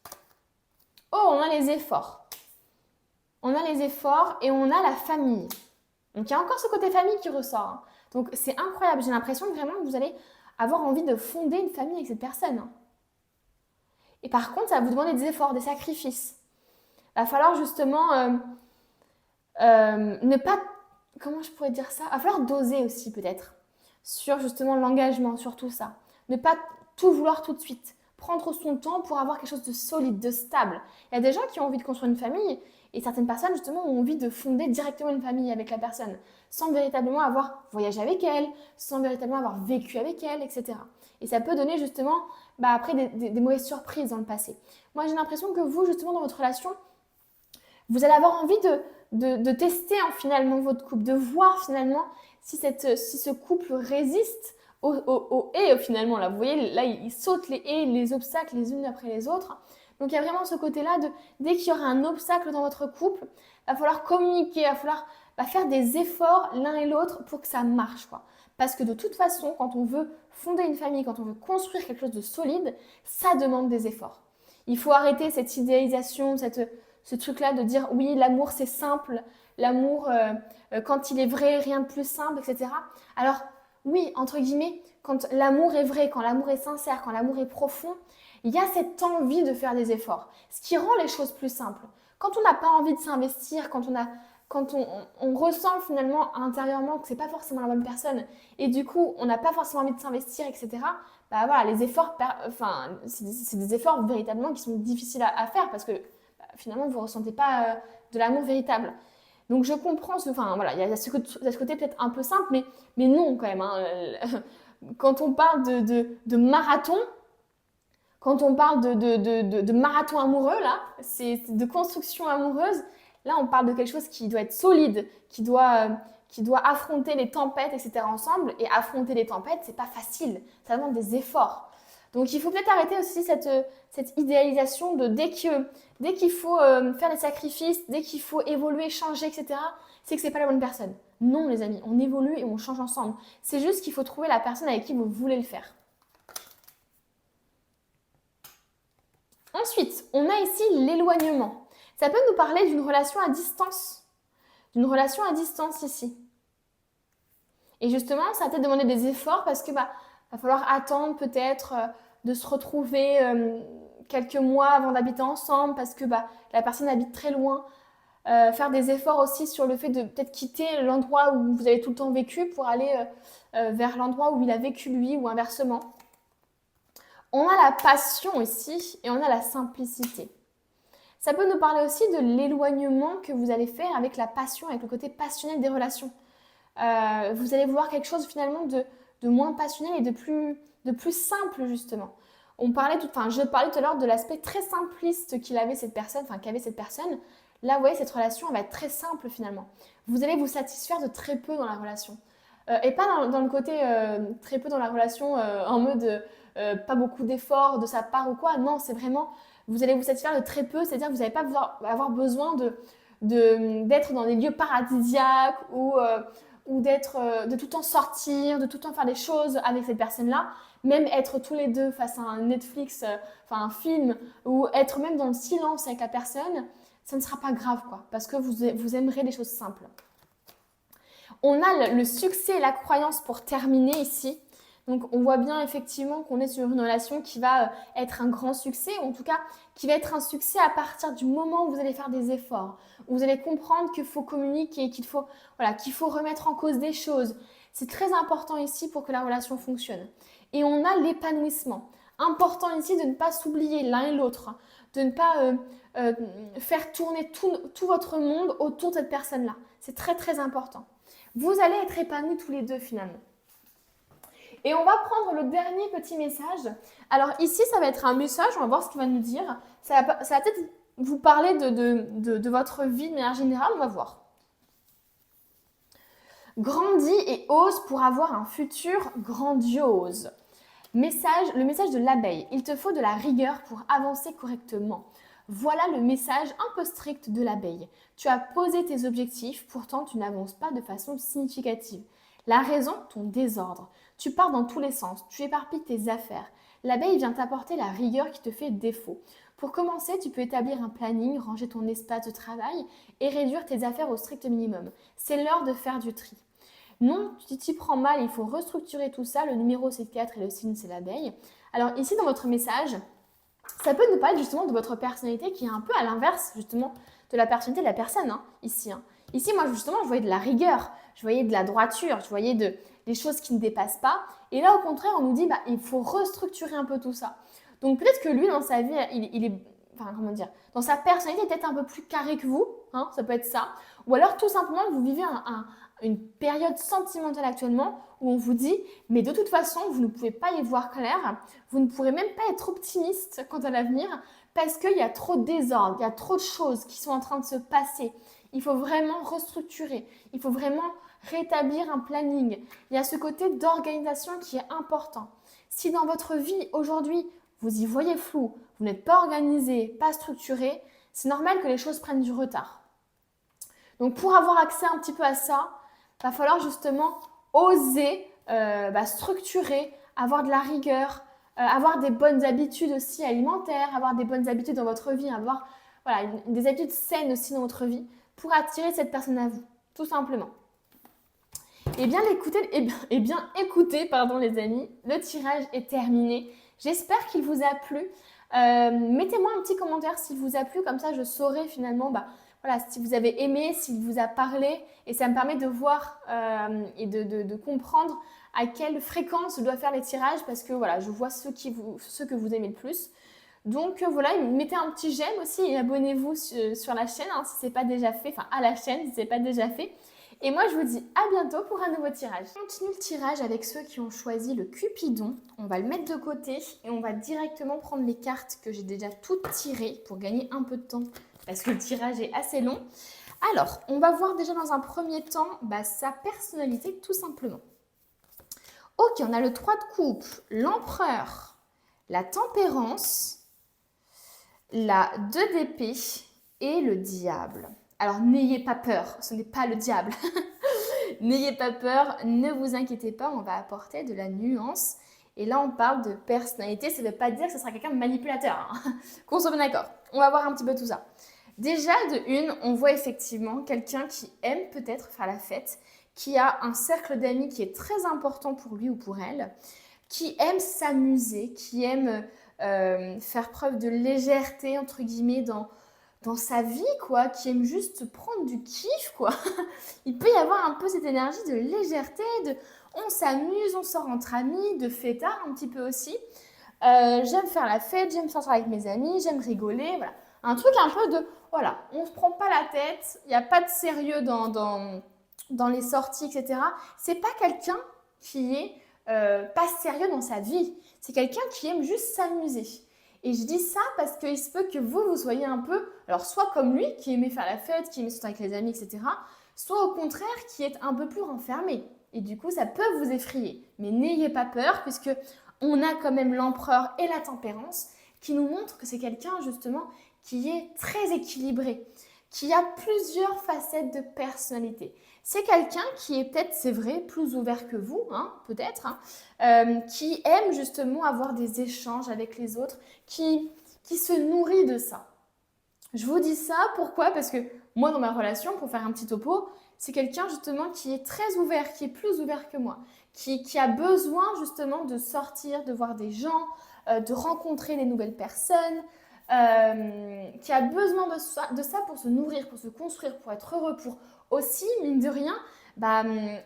Oh, on a les efforts. On a les efforts et on a la famille. Donc, il y a encore ce côté famille qui ressort. Hein. Donc, c'est incroyable. J'ai l'impression vraiment que vous allez avoir envie de fonder une famille avec cette personne. Hein. Et par contre, ça va vous demander des efforts, des sacrifices. Il va falloir justement ne pas... Comment je pourrais dire ça? Il va falloir doser aussi peut-être sur justement l'engagement, sur tout ça. Ne pas tout vouloir tout de suite. Prendre son temps pour avoir quelque chose de solide, de stable. Il y a des gens qui ont envie de construire une famille et certaines personnes justement ont envie de fonder directement une famille avec la personne sans véritablement avoir voyagé avec elle, sans véritablement avoir vécu avec elle, etc. Et ça peut donner justement après des mauvaises surprises dans le passé. Moi j'ai l'impression que vous justement dans votre relation, vous allez avoir envie de tester finalement votre couple, de voir finalement si ce couple résiste aux haies finalement. Là, vous voyez, là, il saute les haies, les obstacles les unes après les autres. Donc, il y a vraiment ce côté-là de dès qu'il y aura un obstacle dans votre couple, il va falloir communiquer, il va falloir faire des efforts l'un et l'autre pour que ça marche, quoi. Parce que de toute façon, quand on veut fonder une famille, quand on veut construire quelque chose de solide, ça demande des efforts. Il faut arrêter cette idéalisation, ce truc-là de dire oui, l'amour c'est simple, l'amour quand il est vrai, rien de plus simple, etc. Alors oui, entre guillemets, quand l'amour est vrai, quand l'amour est sincère, quand l'amour est profond, il y a cette envie de faire des efforts, ce qui rend les choses plus simples. Quand on n'a pas envie de s'investir, quand on ressent finalement intérieurement que c'est pas forcément la bonne personne et du coup on n'a pas forcément envie de s'investir, etc. Bah voilà, les efforts, c'est des efforts véritablement qui sont difficiles à faire parce que finalement, vous ne ressentez pas de l'amour véritable. Donc, je comprends voilà, il y a ce côté peut-être un peu simple, mais non quand même. Hein. Quand on parle de marathon, quand on parle de marathon amoureux, là, c'est de construction amoureuse, là, on parle de quelque chose qui doit être solide, qui doit affronter les tempêtes, etc. ensemble. Et affronter les tempêtes, c'est pas facile. Ça demande des efforts. Donc, il faut peut-être arrêter aussi cette idéalisation de dès qu'il faut faire des sacrifices, dès qu'il faut évoluer, changer, etc., c'est que c'est pas la bonne personne. Non, les amis, on évolue et on change ensemble. C'est juste qu'il faut trouver la personne avec qui vous voulez le faire. Ensuite, on a ici l'éloignement. Ça peut nous parler d'une relation à distance. D'une relation à distance ici. Et justement, ça va peut-être demander des efforts parce que va falloir attendre peut-être de se retrouver quelques mois avant d'habiter ensemble parce que la personne habite très loin. Faire des efforts aussi sur le fait de peut-être quitter l'endroit où vous avez tout le temps vécu pour aller vers l'endroit où il a vécu lui ou inversement. On a la passion ici et on a la simplicité. Ça peut nous parler aussi de l'éloignement que vous allez faire avec la passion, avec le côté passionnel des relations. Vous allez vouloir quelque chose finalement de moins passionnel et de plus simple justement. Je parlais tout à l'heure de l'aspect très simpliste qu'avait cette personne. Là, vous voyez, cette relation, elle va être très simple finalement. Vous allez vous satisfaire de très peu dans la relation. Et pas dans le côté très peu dans la relation en mode pas beaucoup d'efforts de sa part ou quoi. Non, c'est vraiment Vous allez vous satisfaire de très peu, c'est-à-dire que vous n'allez pas avoir besoin d'être dans des lieux paradisiaques ou de tout le temps sortir, de tout le temps faire des choses avec cette personne-là. Même être tous les deux face à un Netflix, enfin un film, ou être même dans le silence avec la personne, ça ne sera pas grave, quoi, parce que vous aimerez les choses simples. On a le succès et la croyance pour terminer ici. Donc, on voit bien effectivement qu'on est sur une relation qui va être un grand succès, ou en tout cas, qui va être un succès à partir du moment où vous allez faire des efforts, où vous allez comprendre qu'il faut communiquer, qu'il faut remettre en cause des choses. C'est très important ici pour que la relation fonctionne. Et on a l'épanouissement. Important ici de ne pas s'oublier l'un et l'autre, de ne pas faire tourner tout votre monde autour de cette personne-là. C'est très, très important. Vous allez être épanouis tous les deux finalement. Et on va prendre le dernier petit message. Alors ici, ça va être un message, on va voir ce qu'il va nous dire. Ça va peut-être vous parler de votre vie de manière générale, on va voir. Grandis et ose pour avoir un futur grandiose. Le message de l'abeille. Il te faut de la rigueur pour avancer correctement. Voilà le message un peu strict de l'abeille. Tu as posé tes objectifs, pourtant tu n'avances pas de façon significative. La raison, ton désordre. Tu pars dans tous les sens, tu éparpilles tes affaires. L'abeille vient t'apporter la rigueur qui te fait défaut. Pour commencer, tu peux établir un planning, ranger ton espace de travail et réduire tes affaires au strict minimum. C'est l'heure de faire du tri. Non, tu t'y prends mal, il faut restructurer tout ça. Le numéro c'est 4 et le signe c'est l'abeille. Alors ici dans votre message, ça peut nous parler justement de votre personnalité qui est un peu à l'inverse justement de la personnalité de la personne ici. Ici, moi justement, je voyais de la rigueur, je voyais de la droiture, je voyais des choses qui ne dépassent pas. Et là, au contraire, on nous dit, il faut restructurer un peu tout ça. Donc peut-être que lui, dans sa vie, il est, enfin comment dire, dans sa personnalité, peut-être un peu plus carré que vous, ça peut être ça. Ou alors tout simplement, vous vivez une période sentimentale actuellement où on vous dit, mais de toute façon, vous ne pouvez pas y voir clair, vous ne pourrez même pas être optimiste quant à l'avenir parce qu'il y a trop de désordre, il y a trop de choses qui sont en train de se passer. Il faut vraiment restructurer, il faut vraiment rétablir un planning. Il y a ce côté d'organisation qui est important. Si dans votre vie aujourd'hui, vous y voyez flou, vous n'êtes pas organisé, pas structuré, c'est normal que les choses prennent du retard. Donc pour avoir accès un petit peu à ça, il va falloir justement oser structurer, avoir de la rigueur, avoir des bonnes habitudes aussi alimentaires, avoir des bonnes habitudes dans votre vie, avoir des habitudes saines aussi dans votre vie pour attirer cette personne à vous, tout simplement. Eh bien, écoutez, les amis, le tirage est terminé. J'espère qu'il vous a plu. Mettez-moi un petit commentaire s'il vous a plu, comme ça je saurai finalement si vous avez aimé, s'il vous a parlé, et ça me permet de voir et de comprendre à quelle fréquence je dois faire les tirages, parce que je vois ceux que vous aimez le plus. Donc mettez un petit j'aime aussi et abonnez-vous sur la chaîne si ce n'est pas déjà fait, à la chaîne si ce n'est pas déjà fait. Et moi je vous dis à bientôt pour un nouveau tirage. On continue le tirage avec ceux qui ont choisi le Cupidon. On va le mettre de côté et on va directement prendre les cartes que j'ai déjà toutes tirées pour gagner un peu de temps parce que le tirage est assez long. Alors, on va voir déjà dans un premier temps sa personnalité tout simplement. Ok, on a le 3 de coupe, l'empereur, la tempérance, la 2 d'épée et le diable. Alors, n'ayez pas peur, ce n'est pas le diable. N'ayez pas peur, ne vous inquiétez pas, on va apporter de la nuance. Et là, on parle de personnalité, ça ne veut pas dire que ce sera quelqu'un de manipulateur. Qu'on soit bien d'accord, on va voir un petit peu tout ça. Déjà, de une, on voit effectivement quelqu'un qui aime peut-être faire la fête, qui a un cercle d'amis qui est très important pour lui ou pour elle, qui aime s'amuser, qui aime faire preuve de légèreté, entre guillemets, dans sa vie, qui aime juste prendre du kiff, Il peut y avoir un peu cette énergie de légèreté, on s'amuse, on sort entre amis, de fêtard un petit peu aussi. J'aime faire la fête, j'aime sortir avec mes amis, j'aime rigoler, voilà. Un truc un peu de, on ne se prend pas la tête, il n'y a pas de sérieux dans les sorties, etc. C'est pas quelqu'un qui est pas sérieux dans sa vie, c'est quelqu'un qui aime juste s'amuser. Et je dis ça parce qu'il se peut que vous soyez un peu, alors soit comme lui, qui aimait faire la fête, qui aimait sortir avec les amis, etc. Soit au contraire, qui est un peu plus renfermé. Et du coup, ça peut vous effrayer. Mais n'ayez pas peur, puisque on a quand même l'empereur et la tempérance qui nous montre que c'est quelqu'un justement qui est très équilibré, qui a plusieurs facettes de personnalité. C'est quelqu'un qui est peut-être, c'est vrai, plus ouvert que vous, hein, peut-être, hein, qui aime justement avoir des échanges avec les autres, qui se nourrit de ça. Je vous dis ça, pourquoi? Parce que moi, dans ma relation, pour faire un petit topo, c'est quelqu'un justement qui est très ouvert, qui est plus ouvert que moi, qui a besoin justement de sortir, de voir des gens, de rencontrer des nouvelles personnes, qui a besoin de ça pour se nourrir, pour se construire, pour être heureux, pour aussi, mine de rien,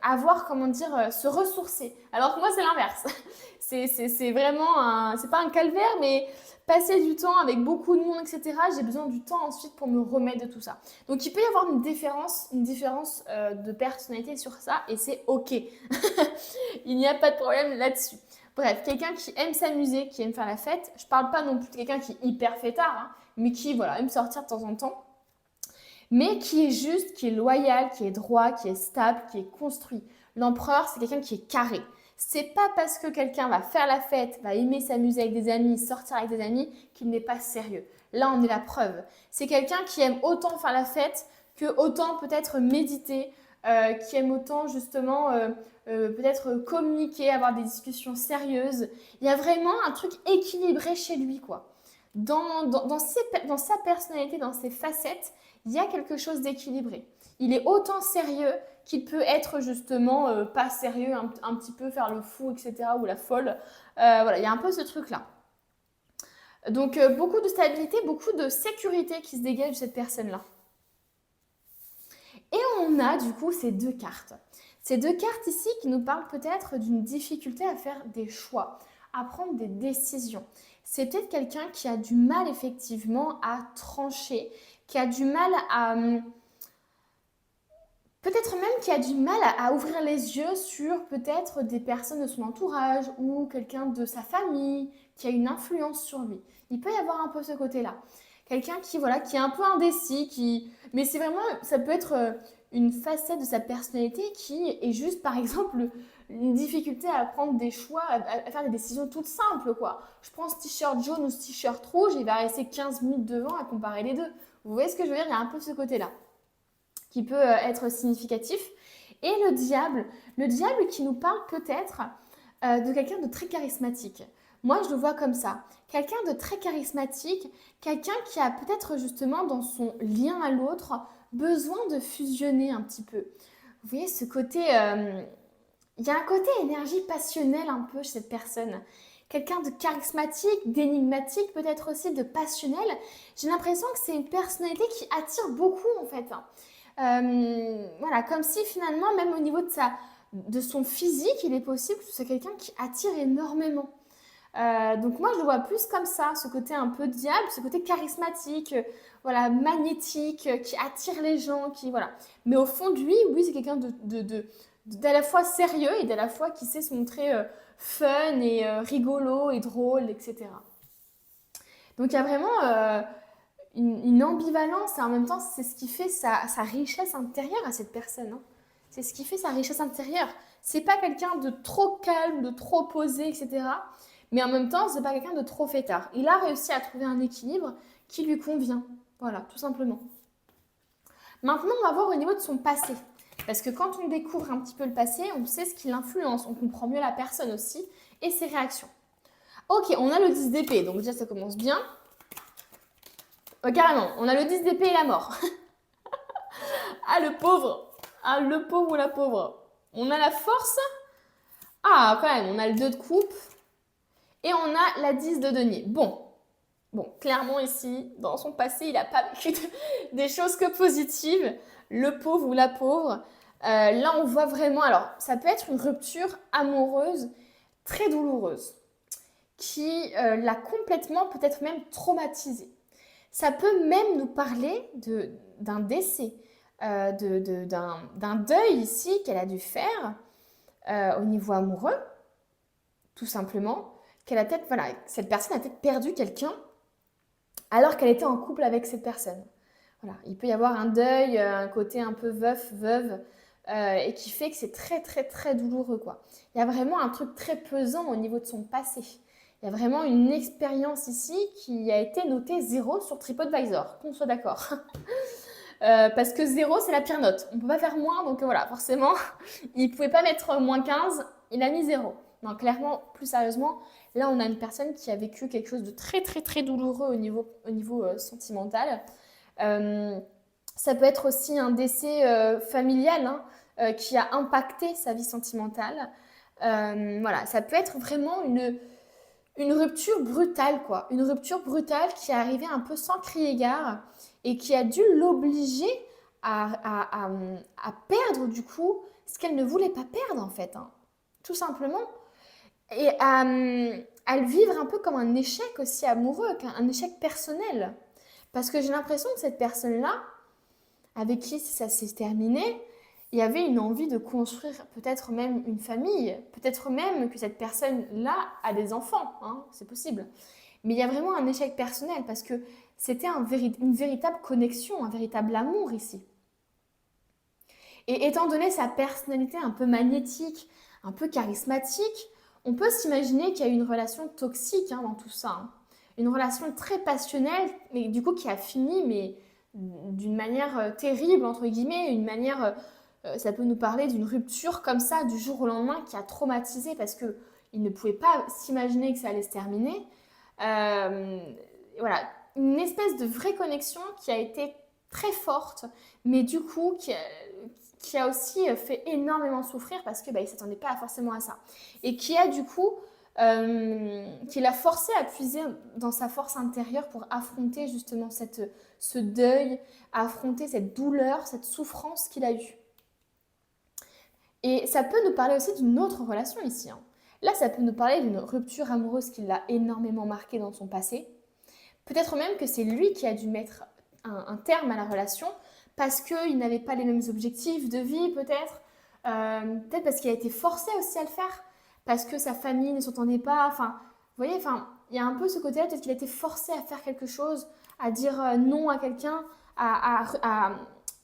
avoir, comment dire, se ressourcer. Alors que moi, c'est l'inverse. C'est vraiment c'est pas un calvaire, mais passer du temps avec beaucoup de monde, etc., j'ai besoin du temps ensuite pour me remettre de tout ça. Donc, il peut y avoir une différence de personnalité sur ça, et c'est OK. Il n'y a pas de problème là-dessus. Bref, quelqu'un qui aime s'amuser, qui aime faire la fête. Je parle pas non plus de quelqu'un qui est hyper fêtard, hein, mais qui voilà, aime sortir de temps en temps. Mais qui est juste, qui est loyal, qui est droit, qui est stable, qui est construit. L'empereur, c'est quelqu'un qui est carré. C'est pas parce que quelqu'un va faire la fête, va aimer s'amuser avec des amis, sortir avec des amis, qu'il n'est pas sérieux. Là, on est la preuve. C'est quelqu'un qui aime autant faire la fête que autant peut-être méditer, qui aime autant justement peut-être communiquer, avoir des discussions sérieuses. Il y a vraiment un truc équilibré chez lui, quoi. Dans sa personnalité, dans ses facettes, il y a quelque chose d'équilibré. Il est autant sérieux qu'il peut être justement pas sérieux, un petit peu faire le fou, etc. ou la folle. Voilà, il y a un peu ce truc-là. Donc beaucoup de stabilité, beaucoup de sécurité qui se dégage de cette personne-là. Et on a du coup ces deux cartes. Ces deux cartes ici qui nous parlent peut-être d'une difficulté à faire des choix, à prendre des décisions. C'est peut-être quelqu'un qui a du mal effectivement à trancher, qui a du mal à... Peut-être même qui a du mal à ouvrir les yeux sur peut-être des personnes de son entourage ou quelqu'un de sa famille qui a une influence sur lui. Il peut y avoir un peu ce côté-là. Quelqu'un qui, voilà, qui est un peu indécis, mais c'est vraiment, ça peut être une facette de sa personnalité qui est juste, par exemple, une difficulté à prendre des choix, à faire des décisions toutes simples, quoi. Je prends ce t-shirt jaune ou ce t-shirt rouge, il va rester 15 minutes devant à comparer les deux. Vous voyez ce que je veux dire? Il y a un peu ce côté-là qui peut être significatif. Et le diable qui nous parle peut-être de quelqu'un de très charismatique. Moi, je le vois comme ça. Quelqu'un de très charismatique, quelqu'un qui a peut-être justement dans son lien à l'autre besoin de fusionner un petit peu. Vous voyez ce côté... il y a un côté énergie passionnelle un peu chez cette personne. Quelqu'un de charismatique, d'énigmatique, peut-être aussi de passionnel. J'ai l'impression que c'est une personnalité qui attire beaucoup en fait. Voilà, comme si finalement, même au niveau de son physique, il est possible que ce soit quelqu'un qui attire énormément. Donc moi, je le vois plus comme ça, ce côté un peu diable, ce côté charismatique, voilà, magnétique, qui attire les gens, qui voilà. Mais au fond de lui, oui, c'est quelqu'un d'à la fois sérieux et d'à la fois qui sait se montrer fun et rigolo et drôle, etc. Donc il y a vraiment une ambivalence et en même temps, c'est ce qui fait sa richesse intérieure à cette personne, hein. C'est ce qui fait sa richesse intérieure. C'est pas quelqu'un de trop calme, de trop posé, etc. Mais en même temps, c'est pas quelqu'un de trop fêtard. Il a réussi à trouver un équilibre qui lui convient. Voilà, tout simplement. Maintenant, on va voir au niveau de son passé. Parce que quand on découvre un petit peu le passé, on sait ce qui l'influence, on comprend mieux la personne aussi et ses réactions. Ok, on a le 10 d'épée, donc déjà ça commence bien. Carrément, on a le 10 d'épée et la mort. Ah, le pauvre. Ah, le pauvre ou la pauvre. On a la force. Ah, quand même, on a le 2 de coupe. Et on a la 10 de denier. Bon, clairement ici, dans son passé, il n'a pas vécu des choses que positives. Le pauvre ou la pauvre. Là, on voit vraiment... Alors, ça peut être une rupture amoureuse très douloureuse qui l'a complètement, peut-être même traumatisée. Ça peut même nous parler d'un décès, d'un deuil ici qu'elle a dû faire au niveau amoureux, tout simplement. Voilà, cette personne a peut-être perdu quelqu'un alors qu'elle était en couple avec cette personne. Voilà, il peut y avoir un deuil, un côté un peu veuve, et qui fait que c'est très très très douloureux, quoi. Il y a vraiment un truc très pesant au niveau de son passé. Il y a vraiment une expérience ici qui a été notée 0 sur TripAdvisor, qu'on soit d'accord. Parce que 0, c'est la pire note. On ne peut pas faire moins, donc voilà, forcément, il ne pouvait pas mettre moins 15, il a mis 0. Non, clairement, plus sérieusement, là, on a une personne qui a vécu quelque chose de très, très, très douloureux au niveau sentimental. Ça peut être aussi un décès familial qui a impacté sa vie sentimentale. Voilà, ça peut être vraiment une rupture brutale, quoi. Une rupture brutale qui est arrivée un peu sans crier gare et qui a dû l'obliger à perdre, du coup, ce qu'elle ne voulait pas perdre, en fait, hein, tout simplement. Et à le vivre un peu comme un échec aussi amoureux, un échec personnel. Parce que j'ai l'impression que cette personne-là, avec qui ça s'est terminé, il y avait une envie de construire peut-être même une famille, peut-être même que cette personne-là a des enfants, hein, c'est possible. Mais il y a vraiment un échec personnel parce que c'était une véritable connexion, un véritable amour ici. Et étant donné sa personnalité un peu magnétique, un peu charismatique, on peut s'imaginer qu'il y a eu une relation toxique dans tout ça, hein. Une relation très passionnelle, mais du coup qui a fini, mais d'une manière terrible, entre guillemets, une manière, ça peut nous parler d'une rupture comme ça, du jour au lendemain, qui a traumatisé parce qu'il ne pouvait pas s'imaginer que ça allait se terminer. Euh, voilà, une espèce de vraie connexion qui a été très forte, mais du coup qui a aussi fait énormément souffrir parce que il s'attendait pas forcément à ça. Et qui a du coup, qui l'a forcé à puiser dans sa force intérieure pour affronter justement ce deuil, affronter cette douleur, cette souffrance qu'il a eue. Et ça peut nous parler aussi d'une autre relation ici, hein. Là, ça peut nous parler d'une rupture amoureuse qui l'a énormément marqué dans son passé. Peut-être même que c'est lui qui a dû mettre un terme à la relation parce qu'il n'avait pas les mêmes objectifs de vie, peut-être. Peut-être parce qu'il a été forcé aussi à le faire, parce que sa famille ne s'entendait pas. Enfin, vous voyez, enfin, il y a un peu ce côté-là, peut-être qu'il a été forcé à faire quelque chose, à dire non à quelqu'un, à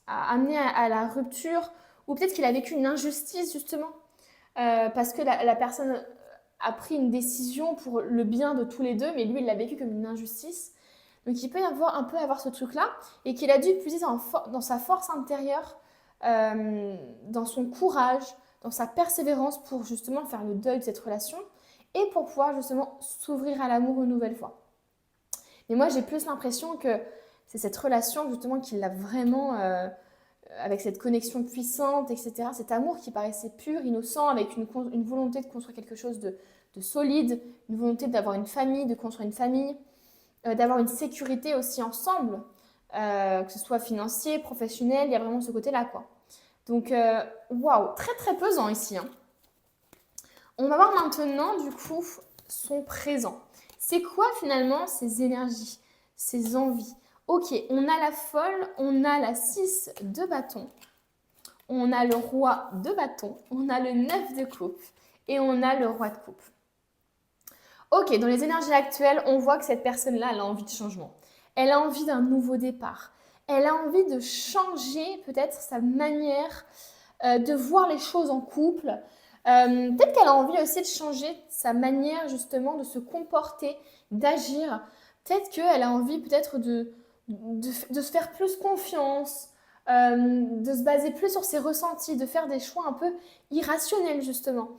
amener à la rupture, ou peut-être qu'il a vécu une injustice, justement, parce que la personne a pris une décision pour le bien de tous les deux, mais lui, il l'a vécu comme une injustice. Donc il peut y avoir un peu avoir ce truc-là, et qu'il a dû puiser dans sa force intérieure, dans son courage, dans sa persévérance pour justement faire le deuil de cette relation, et pour pouvoir justement s'ouvrir à l'amour une nouvelle fois. Mais moi, j'ai plus l'impression que c'est cette relation justement qui l'a vraiment, avec cette connexion puissante, etc. Cet amour qui paraissait pur, innocent, avec une volonté de construire quelque chose de solide, une volonté d'avoir une famille, de construire une famille, d'avoir une sécurité aussi ensemble, que ce soit financier, professionnel, il y a vraiment ce côté-là, quoi. Donc, waouh, très très pesant ici, hein. On va voir maintenant, du coup, son présent. C'est quoi finalement ces énergies, ces envies? Ok, on a la folle, on a la 6 de bâton, on a le roi de bâton, on a le 9 de coupe et on a le roi de coupe. Ok, dans les énergies actuelles, on voit que cette personne-là, elle a envie de changement. Elle a envie d'un nouveau départ. Elle a envie de changer peut-être sa manière de voir les choses en couple. Peut-être qu'elle a envie aussi de changer sa manière justement de se comporter, d'agir. Peut-être qu'elle a envie peut-être de se faire plus confiance, de se baser plus sur ses ressentis, de faire des choix un peu irrationnels justement.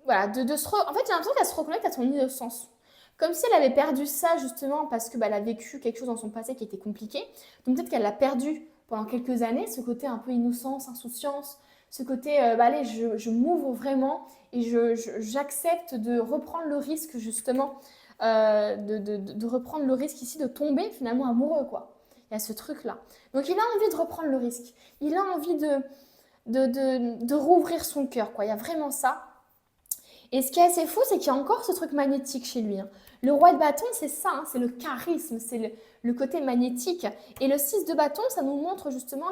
Voilà, en fait, j'ai l'impression qu'elle se reconnecte à son innocence. Comme si elle avait perdu ça justement parce que elle a vécu quelque chose dans son passé qui était compliqué. Donc peut-être qu'elle l'a perdu pendant quelques années, ce côté un peu innocence, insouciance, ce côté allez, je m'ouvre vraiment et j'accepte de reprendre le risque justement, de reprendre le risque ici de tomber finalement amoureux, quoi. Il y a ce truc-là. Donc il a envie de reprendre le risque. Il a envie de rouvrir son cœur, quoi. Il y a vraiment ça. Et ce qui est assez fou, c'est qu'il y a encore ce truc magnétique chez lui, hein. Le roi de bâton, c'est ça, hein, c'est le charisme, c'est le côté magnétique. Et le 6 de bâton, ça nous montre justement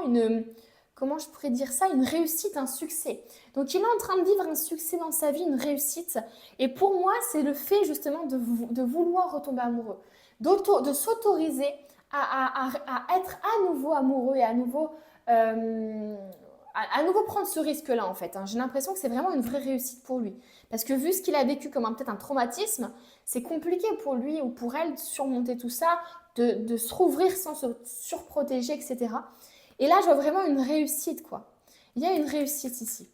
comment je pourrais dire ça, une réussite, un succès. Donc il est en train de vivre un succès dans sa vie, une réussite. Et pour moi, c'est le fait justement de vouloir retomber amoureux, de s'autoriser à être à nouveau amoureux et à nouveau à nouveau prendre ce risque-là en fait. J'ai l'impression que c'est vraiment une vraie réussite pour lui. Parce que vu ce qu'il a vécu comme peut-être un traumatisme, c'est compliqué pour lui ou pour elle de surmonter tout ça, de se rouvrir sans se surprotéger, etc. Et là, je vois vraiment une réussite, quoi. Il y a une réussite ici.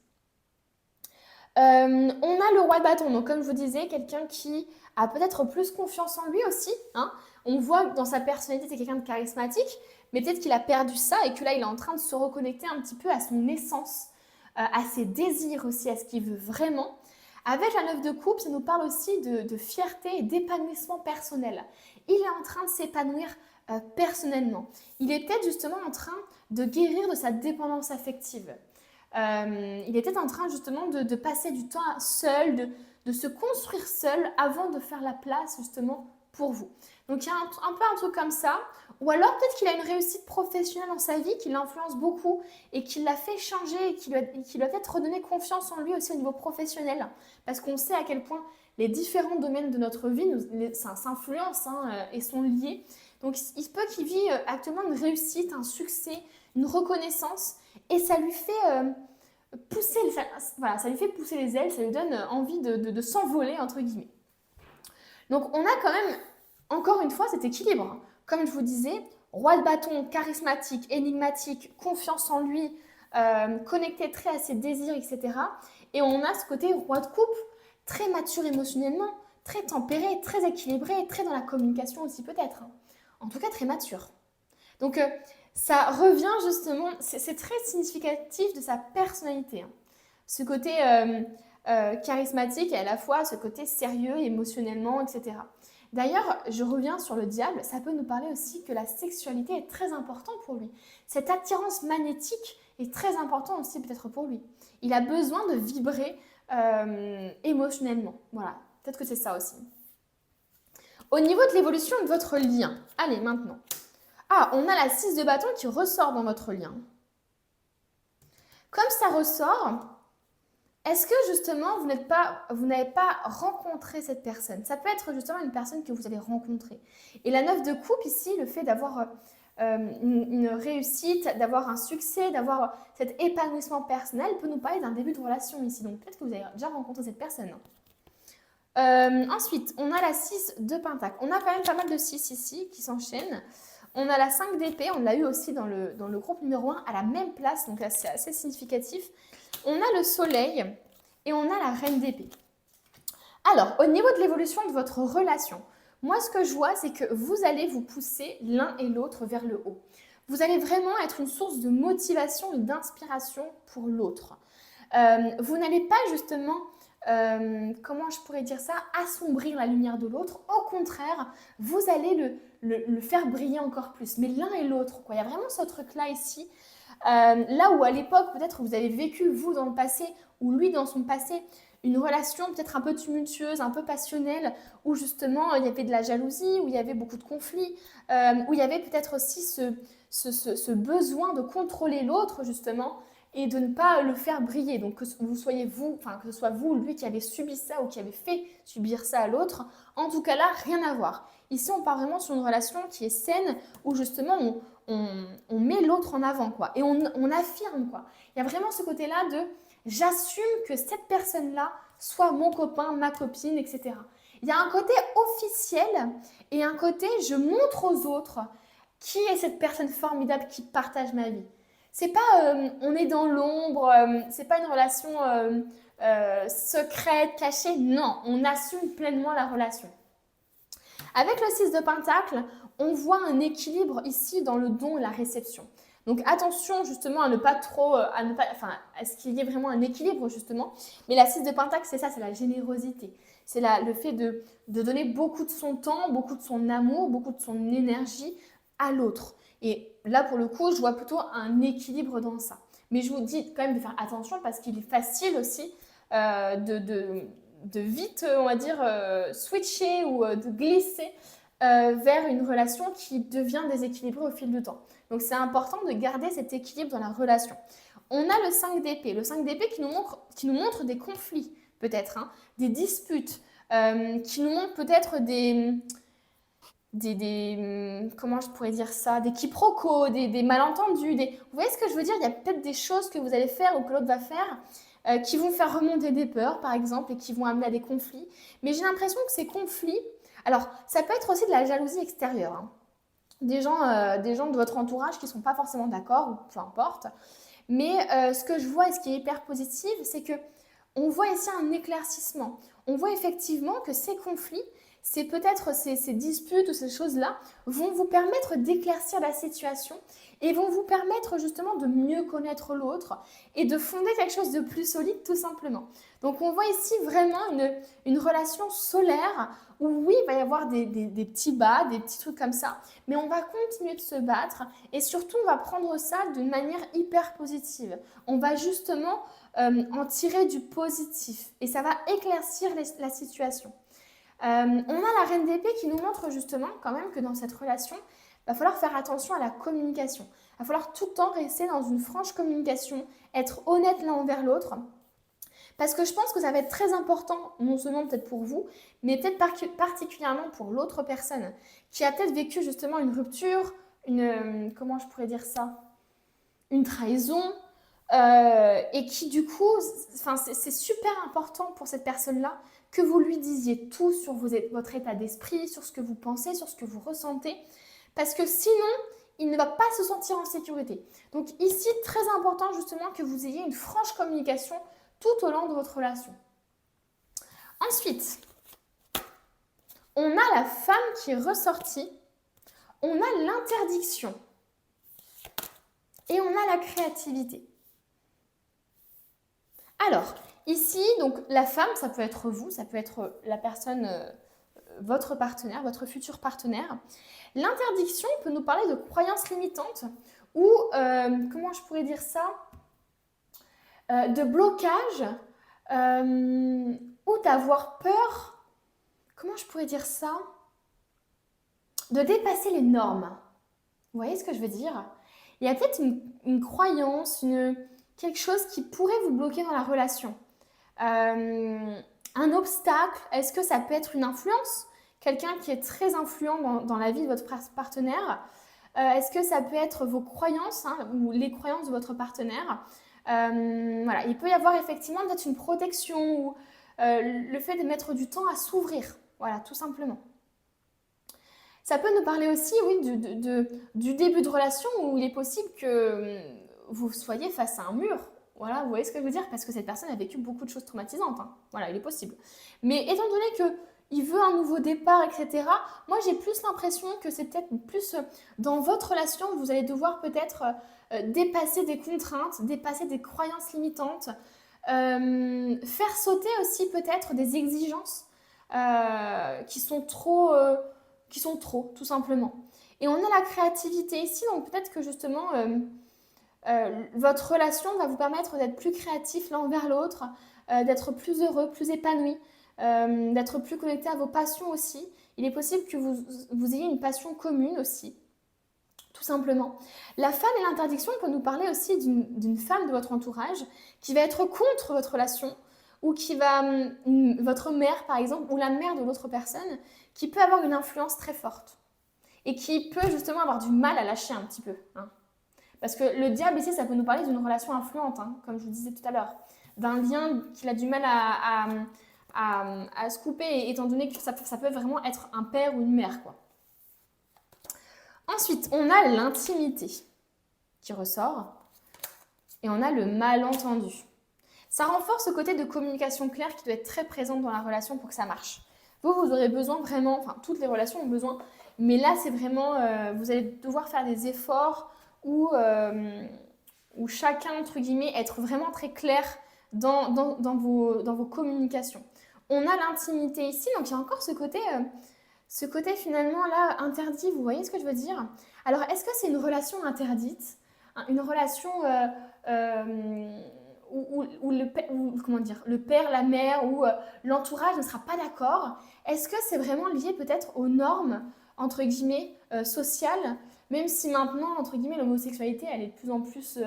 On a le roi de bâton, donc comme je vous disais, quelqu'un qui a peut-être plus confiance en lui aussi. On voit que dans sa personnalité, c'est quelqu'un de charismatique, mais peut-être qu'il a perdu ça et que là, il est en train de se reconnecter un petit peu à son essence, à ses désirs aussi, à ce qu'il veut vraiment. Avec la 9 de coupe, ça nous parle aussi de fierté et d'épanouissement personnel. Il est en train de s'épanouir personnellement. Il est peut-être justement en train de guérir de sa dépendance affective. Il était en train justement de passer du temps seul, de se construire seul avant de faire la place justement pour vous. Donc il y a un peu un truc comme ça. Ou alors peut-être qu'il a une réussite professionnelle dans sa vie qui l'influence beaucoup et qui l'a fait changer et qui lui a peut-être redonné confiance en lui aussi au niveau professionnel. Parce qu'on sait à quel point les différents domaines de notre vie s'influencent et sont liés. Donc il se peut qu'il vit actuellement une réussite, un succès, une reconnaissance et ça lui fait pousser les ailes, ça lui donne envie de s'envoler entre guillemets. Donc on a quand même, encore une fois, cet équilibre. Comme je vous disais, roi de bâton, charismatique, énigmatique, confiance en lui, connecté très à ses désirs, etc. Et on a ce côté roi de coupe, très mature émotionnellement, très tempéré, très équilibré, très dans la communication aussi peut-être. En tout cas, très mature. Donc ça revient justement, c'est très significatif de sa personnalité. Ce côté charismatique et à la fois ce côté sérieux émotionnellement, etc. D'ailleurs, je reviens sur le diable, ça peut nous parler aussi que la sexualité est très importante pour lui. Cette attirance magnétique est très importante aussi peut-être pour lui. Il a besoin de vibrer émotionnellement. Voilà, peut-être que c'est ça aussi. Au niveau de l'évolution de votre lien, allez maintenant. Ah, on a la 6 de bâton qui ressort dans votre lien. Comme ça ressort, est-ce que justement vous n'avez pas rencontré cette personne? Ça peut être justement une personne que vous allez rencontrer. Et la 9 de coupe ici, le fait d'avoir une réussite, d'avoir un succès, d'avoir cet épanouissement personnel peut nous parler d'un début de relation ici. Donc peut-être que vous avez déjà rencontré cette personne. Ensuite, on a la 6 de pentacle. On a quand même pas mal de 6 ici qui s'enchaînent. On a la 5 d'épée, on l'a eu aussi dans le groupe numéro 1 à la même place, donc là c'est assez significatif. On a le soleil et on a la reine d'épée. Alors, au niveau de l'évolution de votre relation, moi ce que je vois c'est que vous allez vous pousser l'un et l'autre vers le haut. Vous allez vraiment être une source de motivation et d'inspiration pour l'autre. Vous n'allez pas justement... comment je pourrais dire ça, assombrir la lumière de l'autre. Au contraire, vous allez le faire briller encore plus. Mais l'un et l'autre, quoi. Il y a vraiment ce truc-là ici. Là où à l'époque, peut-être vous avez vécu, vous, dans le passé, ou lui, dans son passé, une relation peut-être un peu tumultueuse, un peu passionnelle, où justement, il y avait de la jalousie, où il y avait beaucoup de conflits, où il y avait peut-être aussi ce besoin de contrôler l'autre, justement, et de ne pas le faire briller. Donc que vous soyez vous, enfin que ce soit vous ou lui qui avez subi ça ou qui avez fait subir ça à l'autre, en tout cas là, rien à voir. Ici, on part vraiment sur une relation qui est saine, où justement on met l'autre en avant, quoi, et on affirme, quoi. Il y a vraiment ce côté-là de j'assume que cette personne-là soit mon copain, ma copine, etc. Il y a un côté officiel et un côté je montre aux autres qui est cette personne formidable qui partage ma vie. C'est pas on est dans l'ombre, c'est pas une relation secrète, cachée. Non, on assume pleinement la relation. Avec le 6 de pentacle, on voit un équilibre ici dans le don et la réception. Donc attention justement à ne pas trop, à ce qu'il y ait vraiment un équilibre justement. Mais la 6 de pentacle, c'est ça, c'est la générosité. C'est le fait de donner beaucoup de son temps, beaucoup de son amour, beaucoup de son énergie à l'autre. Et là, pour le coup, je vois plutôt un équilibre dans ça. Mais je vous dis quand même de faire attention parce qu'il est facile aussi de vite, on va dire, switcher ou de glisser vers une relation qui devient déséquilibrée au fil du temps. Donc, c'est important de garder cet équilibre dans la relation. On a le 5 d'épée. Le 5 d'épée qui nous montre des conflits, peut-être, des disputes, qui nous montre peut-être comment je pourrais dire ça, des quiproquos, des malentendus, vous voyez ce que je veux dire? Il y a peut-être des choses que vous allez faire ou que l'autre va faire qui vont faire remonter des peurs, par exemple, et qui vont amener à des conflits. Mais j'ai l'impression que ces conflits, alors ça peut être aussi de la jalousie extérieure, hein. Des gens de votre entourage qui ne sont pas forcément d'accord, ou peu importe. Mais ce que je vois et ce qui est hyper positif, c'est que on voit ici un éclaircissement. On voit effectivement que ces conflits, c'est peut-être ces disputes ou ces choses-là vont vous permettre d'éclaircir la situation et vont vous permettre justement de mieux connaître l'autre et de fonder quelque chose de plus solide tout simplement. Donc on voit ici vraiment une relation solaire où oui, il va y avoir des petits bas, des petits trucs comme ça, mais on va continuer de se battre et surtout on va prendre ça d'une manière hyper positive. On va justement en tirer du positif et ça va éclaircir la situation. On a la reine d'épée qui nous montre justement quand même que dans cette relation, il va falloir faire attention à la communication. Il va falloir tout le temps rester dans une franche communication, être honnête l'un envers l'autre. Parce que je pense que ça va être très important, non seulement peut-être pour vous, mais peut-être particulièrement pour l'autre personne qui a peut-être vécu justement une rupture, comment je pourrais dire ça, une trahison, et qui du coup, c'est super important pour cette personne-là que vous lui disiez tout sur votre état d'esprit, sur ce que vous pensez, sur ce que vous ressentez, parce que sinon, il ne va pas se sentir en sécurité. Donc ici, très important justement que vous ayez une franche communication tout au long de votre relation. Ensuite, on a la femme qui est ressortie, on a l'interdiction et on a la créativité. Alors, ici, donc la femme, ça peut être vous, ça peut être la personne, votre partenaire, votre futur partenaire. L'interdiction peut nous parler de croyances limitantes ou, comment je pourrais dire ça, de blocage ou d'avoir peur, comment je pourrais dire ça, de dépasser les normes. Vous voyez ce que je veux dire? Il y a peut-être une croyance, quelque chose qui pourrait vous bloquer dans la relation. Un obstacle, est-ce que ça peut être une influence? Quelqu'un qui est très influent dans la vie de votre partenaire. Est-ce que ça peut être vos croyances ou les croyances de votre partenaire? Voilà, il peut y avoir effectivement peut-être une protection ou le fait de mettre du temps à s'ouvrir. Voilà, tout simplement. Ça peut nous parler aussi, oui, du début de relation où il est possible que vous soyez face à un mur. Voilà, vous voyez ce que je veux dire? Parce que cette personne a vécu beaucoup de choses traumatisantes. Voilà, il est possible. Mais étant donné qu'il veut un nouveau départ, etc., moi j'ai plus l'impression que c'est peut-être plus dans votre relation, vous allez devoir peut-être dépasser des contraintes, dépasser des croyances limitantes, faire sauter aussi peut-être des exigences qui sont trop, tout simplement. Et on a la créativité ici, donc peut-être que justement, votre relation va vous permettre d'être plus créatif l'un envers l'autre, d'être plus heureux, plus épanoui, d'être plus connecté à vos passions aussi. Il est possible que vous ayez une passion commune aussi, tout simplement. La femme et l'interdiction peut nous parler aussi d'une femme de votre entourage qui va être contre votre relation, ou qui va, votre mère par exemple, ou la mère de l'autre personne, qui peut avoir une influence très forte et qui peut justement avoir du mal à lâcher un petit peu. Parce que le diable ici, ça peut nous parler d'une relation influente, comme je vous disais tout à l'heure, d'un lien qu'il a du mal à se couper, étant donné que ça peut vraiment être un père ou une mère, quoi. Ensuite, on a l'intimité qui ressort et on a le malentendu. Ça renforce ce côté de communication claire qui doit être très présente dans la relation pour que ça marche. Vous aurez besoin vraiment, enfin toutes les relations ont besoin, mais là c'est vraiment, vous allez devoir faire des efforts où chacun, entre guillemets, être vraiment très clair dans vos communications. On a l'intimité ici, donc il y a encore ce côté finalement là interdit, vous voyez ce que je veux dire? Alors est-ce que c'est une relation interdite? Une relation où le père, la mère ou l'entourage ne sera pas d'accord? Est-ce que c'est vraiment lié peut-être aux normes, entre guillemets, sociales, même si maintenant, entre guillemets, l'homosexualité, elle est de plus en plus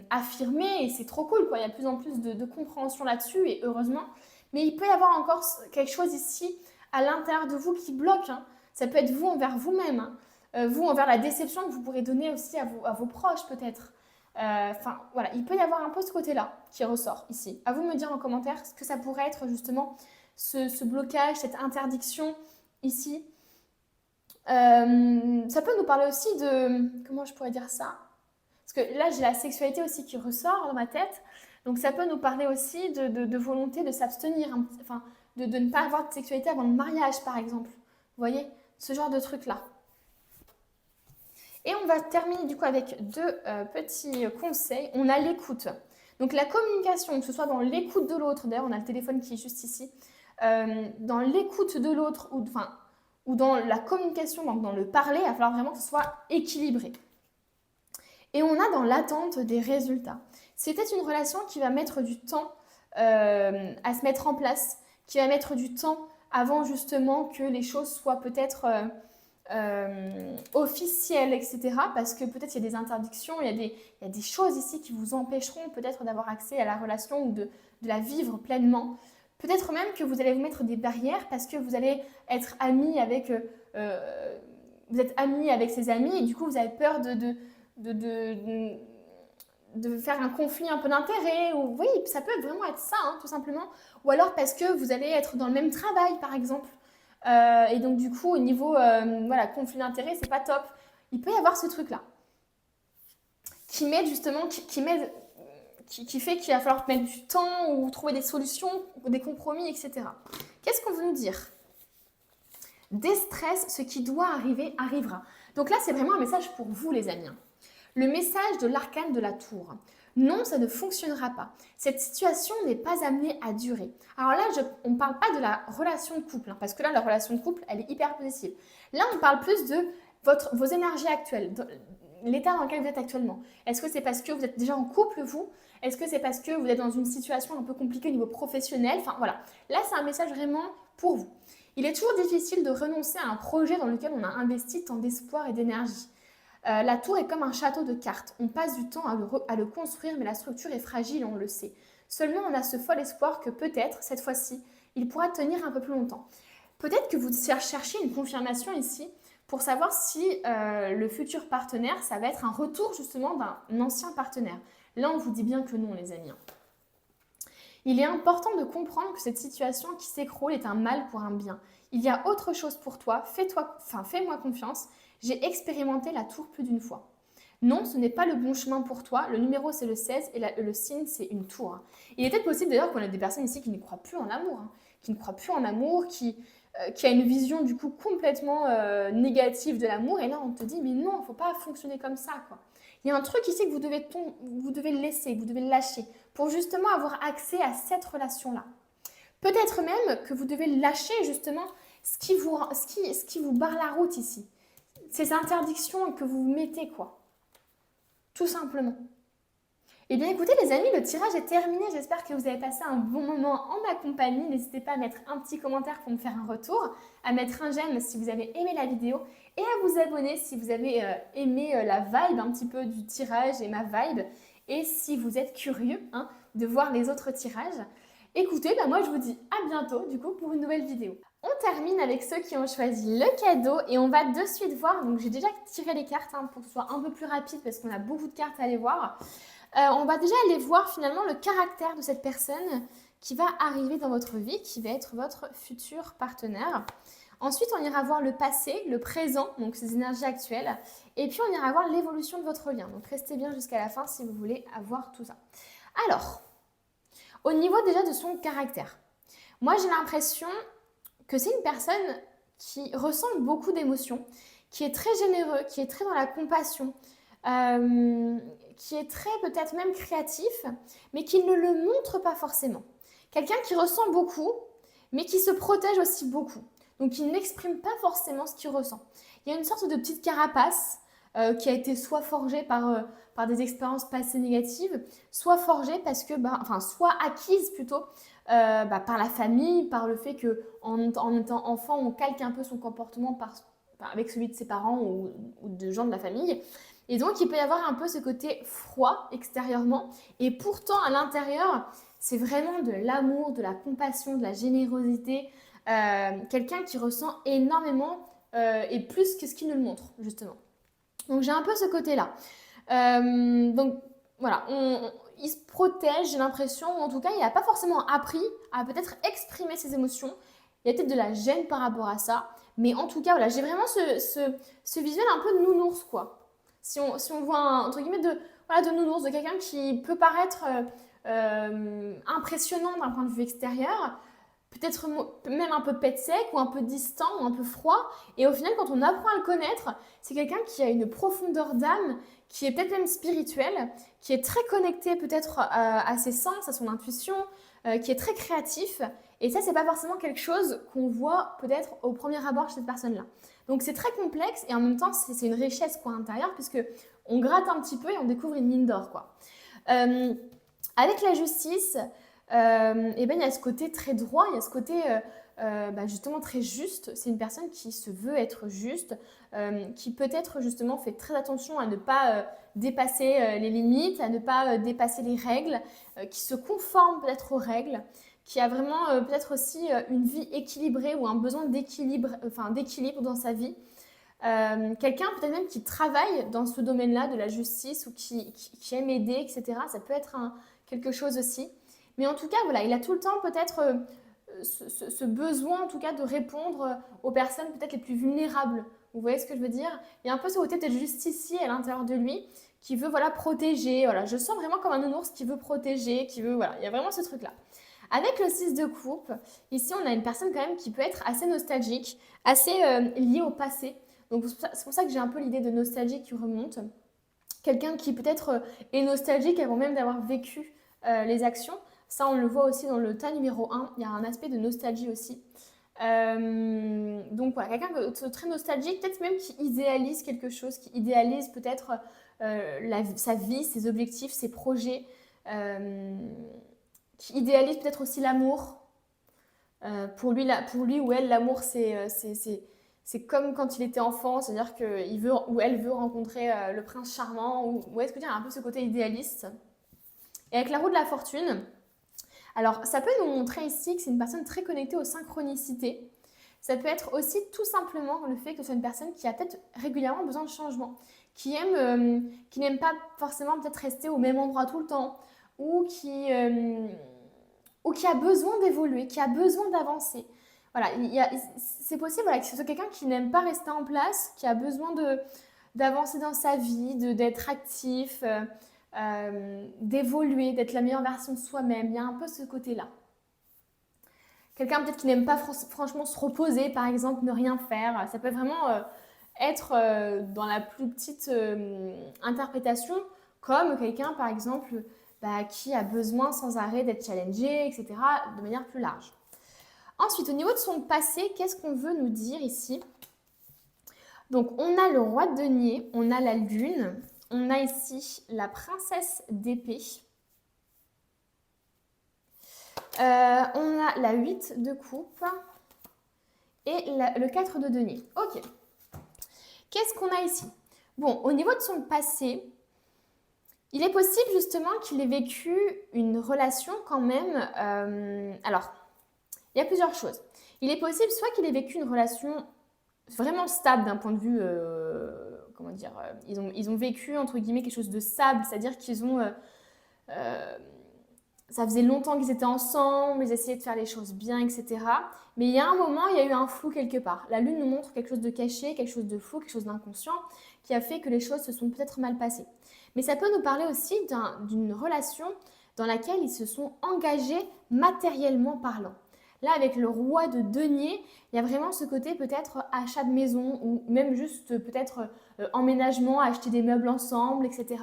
affirmée et c'est trop cool, quoi. Il y a de plus en plus de compréhension là-dessus et heureusement. Mais il peut y avoir encore quelque chose ici à l'intérieur de vous qui bloque. Ça peut être vous envers vous-même, hein. Vous envers la déception que vous pourrez donner aussi à vos proches peut-être. Enfin, voilà, il peut y avoir un peu ce côté-là qui ressort ici. À vous de me dire en commentaire ce que ça pourrait être justement ce blocage, cette interdiction ici. Ça peut nous parler aussi de... Comment je pourrais dire ça? Parce que là, j'ai la sexualité aussi qui ressort dans ma tête. Donc ça peut nous parler aussi de volonté de s'abstenir, enfin, de ne pas avoir de sexualité avant le mariage, par exemple. Vous voyez? Ce genre de truc-là. Et on va terminer du coup avec deux petits conseils. On a l'écoute. Donc la communication, que ce soit dans l'écoute de l'autre, d'ailleurs on a le téléphone qui est juste ici, dans l'écoute de l'autre ou dans la communication, donc dans le parler, il va falloir vraiment que ce soit équilibré. Et on a dans l'attente des résultats. C'est peut-être une relation qui va mettre du temps à se mettre en place, qui va mettre du temps avant justement que les choses soient peut-être officielles, etc. Parce que peut-être il y a des interdictions, il y a des choses ici qui vous empêcheront peut-être d'avoir accès à la relation ou de la vivre pleinement. Peut-être même que vous allez vous mettre des barrières parce que vous allez être ami avec, vous êtes ami avec ses amis et du coup vous avez peur de faire un conflit un peu d'intérêt, ou oui, ça peut vraiment être ça, hein, tout simplement. Ou alors parce que vous allez être dans le même travail, par exemple. Et donc, du coup, au niveau voilà, conflit d'intérêt, c'est pas top. Il peut y avoir ce truc-là qui m'aide justement, qui fait qu'il va falloir mettre du temps ou trouver des solutions, des compromis, etc. Qu'est-ce qu'on veut nous dire? Déstresse, ce qui doit arriver, arrivera. Donc là, c'est vraiment un message pour vous, les amis. Le message de l'arcane de la tour. Non, ça ne fonctionnera pas. Cette situation n'est pas amenée à durer. Alors là, on ne parle pas de la relation de couple, hein, parce que là, la relation de couple, elle est hyper positive. Là, on parle plus de vos énergies actuelles, de l'état dans lequel vous êtes actuellement. Est-ce que c'est parce que vous êtes déjà en couple, vous? Est-ce que c'est parce que vous êtes dans une situation un peu compliquée au niveau professionnel? Enfin, voilà. Là, c'est un message vraiment pour vous. Il est toujours difficile de renoncer à un projet dans lequel on a investi tant d'espoir et d'énergie. La tour est comme un château de cartes. On passe du temps à le construire, mais la structure est fragile, on le sait. Seulement, on a ce fol espoir que peut-être, cette fois-ci, il pourra tenir un peu plus longtemps. Peut-être que vous cherchez une confirmation ici pour savoir si le futur partenaire, ça va être un retour justement d'un ancien partenaire. Là, on vous dit bien que non, les amis. Il est important de comprendre que cette situation qui s'écroule est un mal pour un bien. Il y a autre chose pour toi, fais-moi confiance. J'ai expérimenté la tour plus d'une fois. Non, ce n'est pas le bon chemin pour toi. Le numéro, c'est le 16 et le signe, c'est une tour. Il est peut-être possible d'ailleurs qu'on ait des personnes ici qui ne croient plus en l'amour, hein, qui ne croient plus en l'amour, qui a une vision du coup complètement négative de l'amour. Et là, on te dit, mais non, il ne faut pas fonctionner comme ça, quoi. Il y a un truc ici que vous devez laisser, vous devez lâcher pour justement avoir accès à cette relation-là. Peut-être même que vous devez lâcher justement ce qui vous barre la route ici. Ces interdictions que vous mettez, quoi. Tout simplement. Eh bien écoutez les amis, le tirage est terminé. J'espère que vous avez passé un bon moment en ma compagnie. N'hésitez pas à mettre un petit commentaire pour me faire un retour, à mettre un j'aime si vous avez aimé la vidéo et à vous abonner si vous avez aimé la vibe un petit peu du tirage et ma vibe. Et si vous êtes curieux de voir les autres tirages, écoutez, moi je vous dis à bientôt du coup pour une nouvelle vidéo. On termine avec ceux qui ont choisi le cadeau et on va de suite voir. Donc j'ai déjà tiré les cartes pour que ce soit un peu plus rapide parce qu'on a beaucoup de cartes à aller voir. On va déjà aller voir finalement le caractère de cette personne qui va arriver dans votre vie, qui va être votre futur partenaire. Ensuite, on ira voir le passé, le présent, donc ses énergies actuelles. Et puis, on ira voir l'évolution de votre lien. Donc, restez bien jusqu'à la fin si vous voulez avoir tout ça. Alors, au niveau déjà de son caractère, moi, j'ai l'impression que c'est une personne qui ressent beaucoup d'émotions, qui est très généreux, qui est très dans la compassion, qui est très peut-être même créatif, mais qui ne le montre pas forcément. Quelqu'un qui ressent beaucoup, mais qui se protège aussi beaucoup. Donc, il n'exprime pas forcément ce qu'il ressent. Il y a une sorte de petite carapace qui a été soit forgée par des expériences passées négatives, soit forgée parce que, soit acquise plutôt par la famille, par le fait qu'en étant enfant, on calque un peu son comportement avec celui de ses parents ou de gens de la famille. Et donc, il peut y avoir un peu ce côté froid extérieurement. Et pourtant, à l'intérieur, c'est vraiment de l'amour, de la compassion, de la générosité. Quelqu'un qui ressent énormément et plus que ce qu'il ne le montre, justement. Donc j'ai un peu ce côté-là. Donc voilà, il se protège, j'ai l'impression, ou en tout cas, il n'a pas forcément appris à peut-être exprimer ses émotions. Il y a peut-être de la gêne par rapport à ça. Mais en tout cas, voilà, j'ai vraiment ce visuel un peu de nounours, quoi. Si on voit entre guillemets de nounours, de quelqu'un qui peut paraître impressionnant d'un point de vue extérieur, peut-être même un peu pet sec ou un peu distant ou un peu froid. Et au final, quand on apprend à le connaître, c'est quelqu'un qui a une profondeur d'âme, qui est peut-être même spirituelle, qui est très connecté peut-être à ses sens, à son intuition, qui est très créatif. Et ça, c'est pas forcément quelque chose qu'on voit peut-être au premier abord chez cette personne-là. Donc c'est très complexe et en même temps, c'est une richesse quoi, intérieure puisque on gratte un petit peu et on découvre une mine d'or, quoi. Avec la justice, et ben, il y a ce côté très droit, il y a ce côté justement très juste. C'est une personne qui se veut être juste, qui peut-être justement fait très attention à ne pas dépasser les limites, à ne pas dépasser les règles, qui se conforme peut-être aux règles, qui a vraiment peut-être aussi une vie équilibrée ou un besoin d'équilibre dans sa vie. Quelqu'un peut-être même qui travaille dans ce domaine-là de la justice ou qui aime aider, etc. Ça peut être quelque chose aussi. Mais en tout cas, voilà, il a tout le temps peut-être ce besoin en tout cas de répondre aux personnes peut-être les plus vulnérables. Vous voyez ce que je veux dire? Il y a un peu ce côté de justicier à l'intérieur de lui qui veut voilà, protéger. Voilà, je sens vraiment comme un nounours qui veut protéger, qui veut... Voilà, il y a vraiment ce truc-là. Avec le 6 de coupe, ici on a une personne quand même qui peut être assez nostalgique, assez liée au passé. Donc c'est pour ça que j'ai un peu l'idée de nostalgie qui remonte. Quelqu'un qui peut-être est nostalgique avant même d'avoir vécu les actions. Ça, on le voit aussi dans le tas numéro 1. Il y a un aspect de nostalgie aussi. Donc voilà, quelqu'un de très nostalgique, peut-être même qui idéalise quelque chose, qui idéalise peut-être sa vie, ses objectifs, ses projets, qui idéalise peut-être aussi l'amour. Pour lui ou elle, l'amour, c'est comme quand il était enfant, c'est-à-dire qu'il veut ou elle veut rencontrer le prince charmant, ou est-ce que tu as un peu ce côté idéaliste. Et avec la roue de la fortune, alors ça peut nous montrer ici que c'est une personne très connectée aux synchronicités. Ça peut être aussi tout simplement le fait que ce soit une personne qui a peut-être régulièrement besoin de changement, qui n'aime pas forcément peut-être rester au même endroit tout le temps, ou qui a besoin d'évoluer, qui a besoin d'avancer. Voilà, c'est possible voilà, que ce soit quelqu'un qui n'aime pas rester en place, qui a besoin d'avancer dans sa vie, d'être actif, d'évoluer, d'être la meilleure version de soi-même. Il y a un peu ce côté-là. Quelqu'un peut-être qui n'aime pas franchement se reposer, par exemple, ne rien faire. Ça peut vraiment être dans la plus petite interprétation, comme quelqu'un, par exemple, qui a besoin sans arrêt d'être challengé, etc., de manière plus large. Ensuite, au niveau de son passé, qu'est-ce qu'on veut nous dire ici? Donc, on a le roi de denier, on a la lune, on a ici la princesse d'épée, on a la 8 de coupe et le 4 de denier. Ok. Qu'est-ce qu'on a ici? Bon, au niveau de son passé, il est possible justement qu'il ait vécu une relation quand même... alors, il y a plusieurs choses. Il est possible soit qu'il ait vécu une relation vraiment stable d'un point de vue... comment dire ils ont vécu, entre guillemets, quelque chose de stable, c'est-à-dire qu'ils ont... ça faisait longtemps qu'ils étaient ensemble, ils essayaient de faire les choses bien, etc. Mais il y a un moment, il y a eu un flou quelque part. La lune nous montre quelque chose de caché, quelque chose de flou, quelque chose d'inconscient, qui a fait que les choses se sont peut-être mal passées. Mais ça peut nous parler aussi d'une relation dans laquelle ils se sont engagés matériellement parlant. Là, avec le roi de denier, il y a vraiment ce côté peut-être achat de maison ou même juste peut-être emménagement, acheter des meubles ensemble, etc.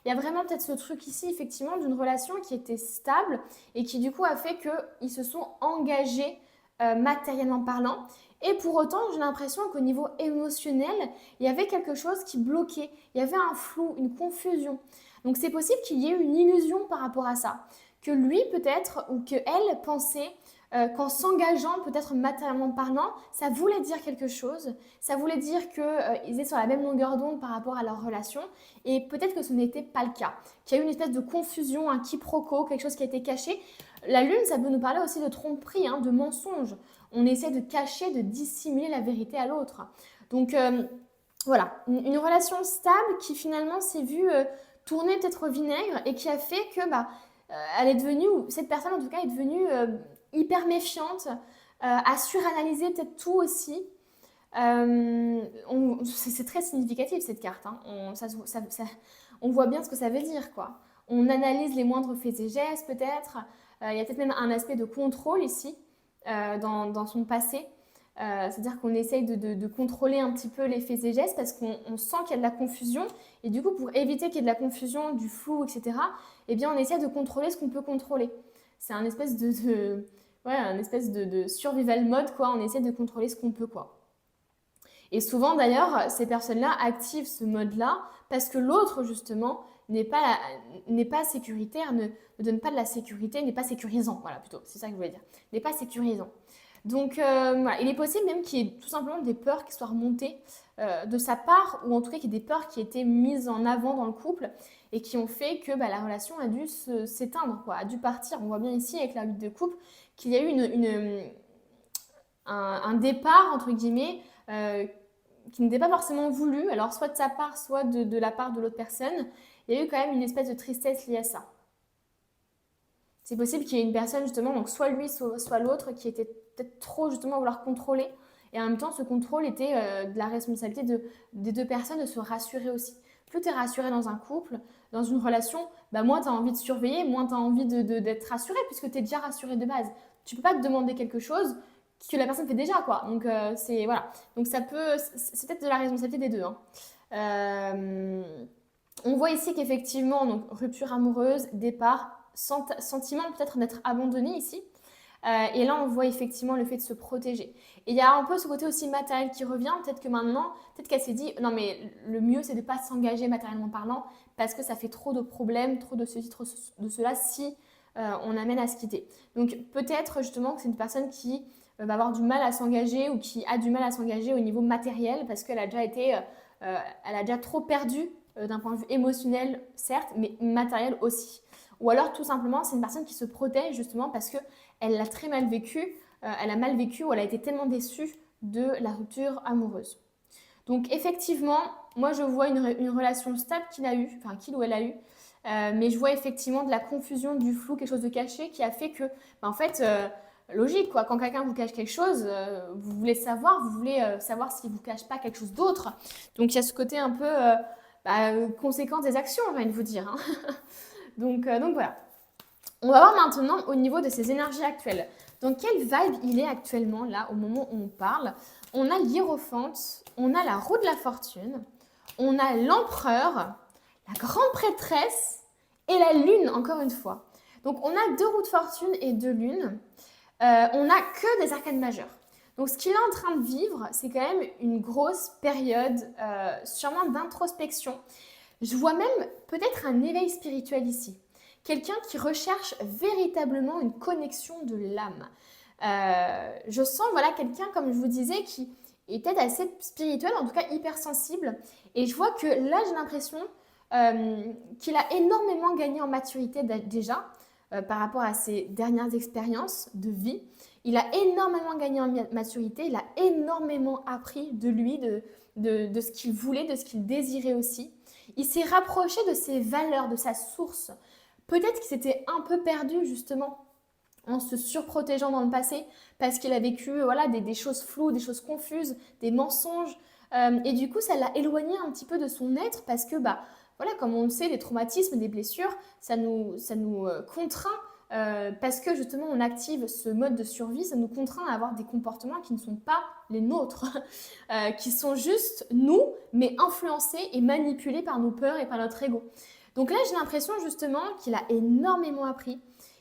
Il y a vraiment peut-être ce truc ici, effectivement, d'une relation qui était stable et qui du coup a fait qu'ils se sont engagés matériellement parlant. Et pour autant, j'ai l'impression qu'au niveau émotionnel, il y avait quelque chose qui bloquait. Il y avait un flou, une confusion. Donc c'est possible qu'il y ait une illusion par rapport à ça. Que lui peut-être ou qu'elle pensait qu'en s'engageant peut-être matériellement parlant, ça voulait dire quelque chose, ça voulait dire qu'ils étaient sur la même longueur d'onde par rapport à leur relation et peut-être que ce n'était pas le cas, qu'il y a eu une espèce de confusion, un quiproquo, quelque chose qui a été caché. La lune, ça peut nous parler aussi de tromperie, hein, de mensonge. On essaie de cacher, de dissimuler la vérité à l'autre. Donc, voilà, une relation stable qui finalement s'est vue tourner peut-être au vinaigre et qui a fait que elle est devenue, cette personne en tout cas est devenue hyper méfiante, a suranalysé peut-être tout aussi. C'est très significatif cette carte, hein. On voit bien ce que ça veut dire, quoi. On analyse les moindres faits et gestes peut-être. Il y a peut-être même un aspect de contrôle ici dans son passé. C'est-à-dire qu'on essaye de contrôler un petit peu les faits et gestes parce qu'on sent qu'il y a de la confusion. Et du coup, pour éviter qu'il y ait de la confusion, du flou, etc., eh bien, on essaie de contrôler ce qu'on peut contrôler. C'est un espèce un espèce de survival mode, quoi. On essaie de contrôler ce qu'on peut, quoi. Et souvent, d'ailleurs, ces personnes-là activent ce mode-là parce que l'autre, justement, n'est pas sécuritaire, ne donne pas de la sécurité, n'est pas sécurisant. Voilà, plutôt, c'est ça que je voulais dire. N'est pas sécurisant. Donc, voilà. Il est possible même qu'il y ait tout simplement des peurs qui soient remontées de sa part, ou en tout cas qu'il y ait des peurs qui étaient mises en avant dans le couple et qui ont fait que la relation a dû s'éteindre, quoi, a dû partir. On voit bien ici avec la lutte de couple qu'il y a eu un départ, entre guillemets, qui n'était pas forcément voulu, alors soit de sa part, soit de la part de l'autre personne. Il y a eu quand même une espèce de tristesse liée à ça. C'est possible qu'il y ait une personne justement, donc soit lui, soit l'autre, qui était peut-être trop justement à vouloir contrôler. Et en même temps, ce contrôle était de la responsabilité des deux personnes de se rassurer aussi. Plus tu es rassuré dans un couple, dans une relation, moins tu as envie de surveiller, moins tu as envie d'être rassuré puisque tu es déjà rassuré de base. Tu peux pas te demander quelque chose que la personne fait déjà, quoi. Donc, voilà. Donc, c'est peut-être de la responsabilité des deux, hein. On voit ici qu'effectivement, donc, rupture amoureuse, départ, sentiment peut-être d'être abandonné ici. Et là, on voit effectivement le fait de se protéger. Et il y a un peu ce côté aussi matériel qui revient. Peut-être que maintenant, peut-être qu'elle s'est dit, non mais le mieux, c'est de ne pas s'engager matériellement parlant parce que ça fait trop de problèmes, trop de ceci, trop de cela si on amène à se quitter. Donc, peut-être justement que c'est une personne qui va avoir du mal à s'engager ou qui a du mal à s'engager au niveau matériel parce qu'elle a déjà elle a déjà trop perdu d'un point de vue émotionnel, certes, mais matériel aussi. Ou alors, tout simplement, c'est une personne qui se protège justement parce qu'elle l'a très mal vécu, elle a mal vécu ou elle a été tellement déçue de la rupture amoureuse. Donc, effectivement, moi, je vois une relation stable qu'il ou elle a eu, mais je vois effectivement de la confusion, du flou, quelque chose de caché qui a fait que, en fait, logique, quoi. Quand quelqu'un vous cache quelque chose, vous voulez savoir s'il ne vous cache pas quelque chose d'autre. Donc, il y a ce côté un peu conséquence des actions, on va vous dire, hein. Donc voilà. On va voir maintenant au niveau de ses énergies actuelles. Dans quelle vibe il est actuellement, là, au moment où on parle? On a l'hiérophante, on a la roue de la fortune, on a l'empereur, la grande prêtresse et la lune, encore une fois. Donc, on a 2 roues de fortune et 2 lunes. On n'a que des arcanes majeures. Donc, ce qu'il est en train de vivre, c'est quand même une grosse période, sûrement d'introspection. Je vois même peut-être un éveil spirituel ici. Quelqu'un qui recherche véritablement une connexion de l'âme. Je sens quelqu'un, comme je vous disais, qui est peut-être assez spirituel, en tout cas hypersensible. Et je vois que là, j'ai l'impression qu'il a énormément gagné en maturité déjà par rapport à ses dernières expériences de vie. Il a énormément gagné en maturité, il a énormément appris de lui, de ce qu'il voulait, de ce qu'il désirait aussi. Il s'est rapproché de ses valeurs, de sa source. Peut-être qu'il s'était un peu perdu justement en se surprotégeant dans le passé parce qu'il a vécu des choses floues, des choses confuses, des mensonges. Et du coup, ça l'a éloigné un petit peu de son être parce que, comme on le sait, les traumatismes, des blessures, ça nous contraint parce que justement on active ce mode de survie, ça nous contraint à avoir des comportements qui ne sont pas les nôtres, qui sont juste nous, mais influencés et manipulés par nos peurs et par notre ego. Donc là, j'ai l'impression justement qu'il a énormément appris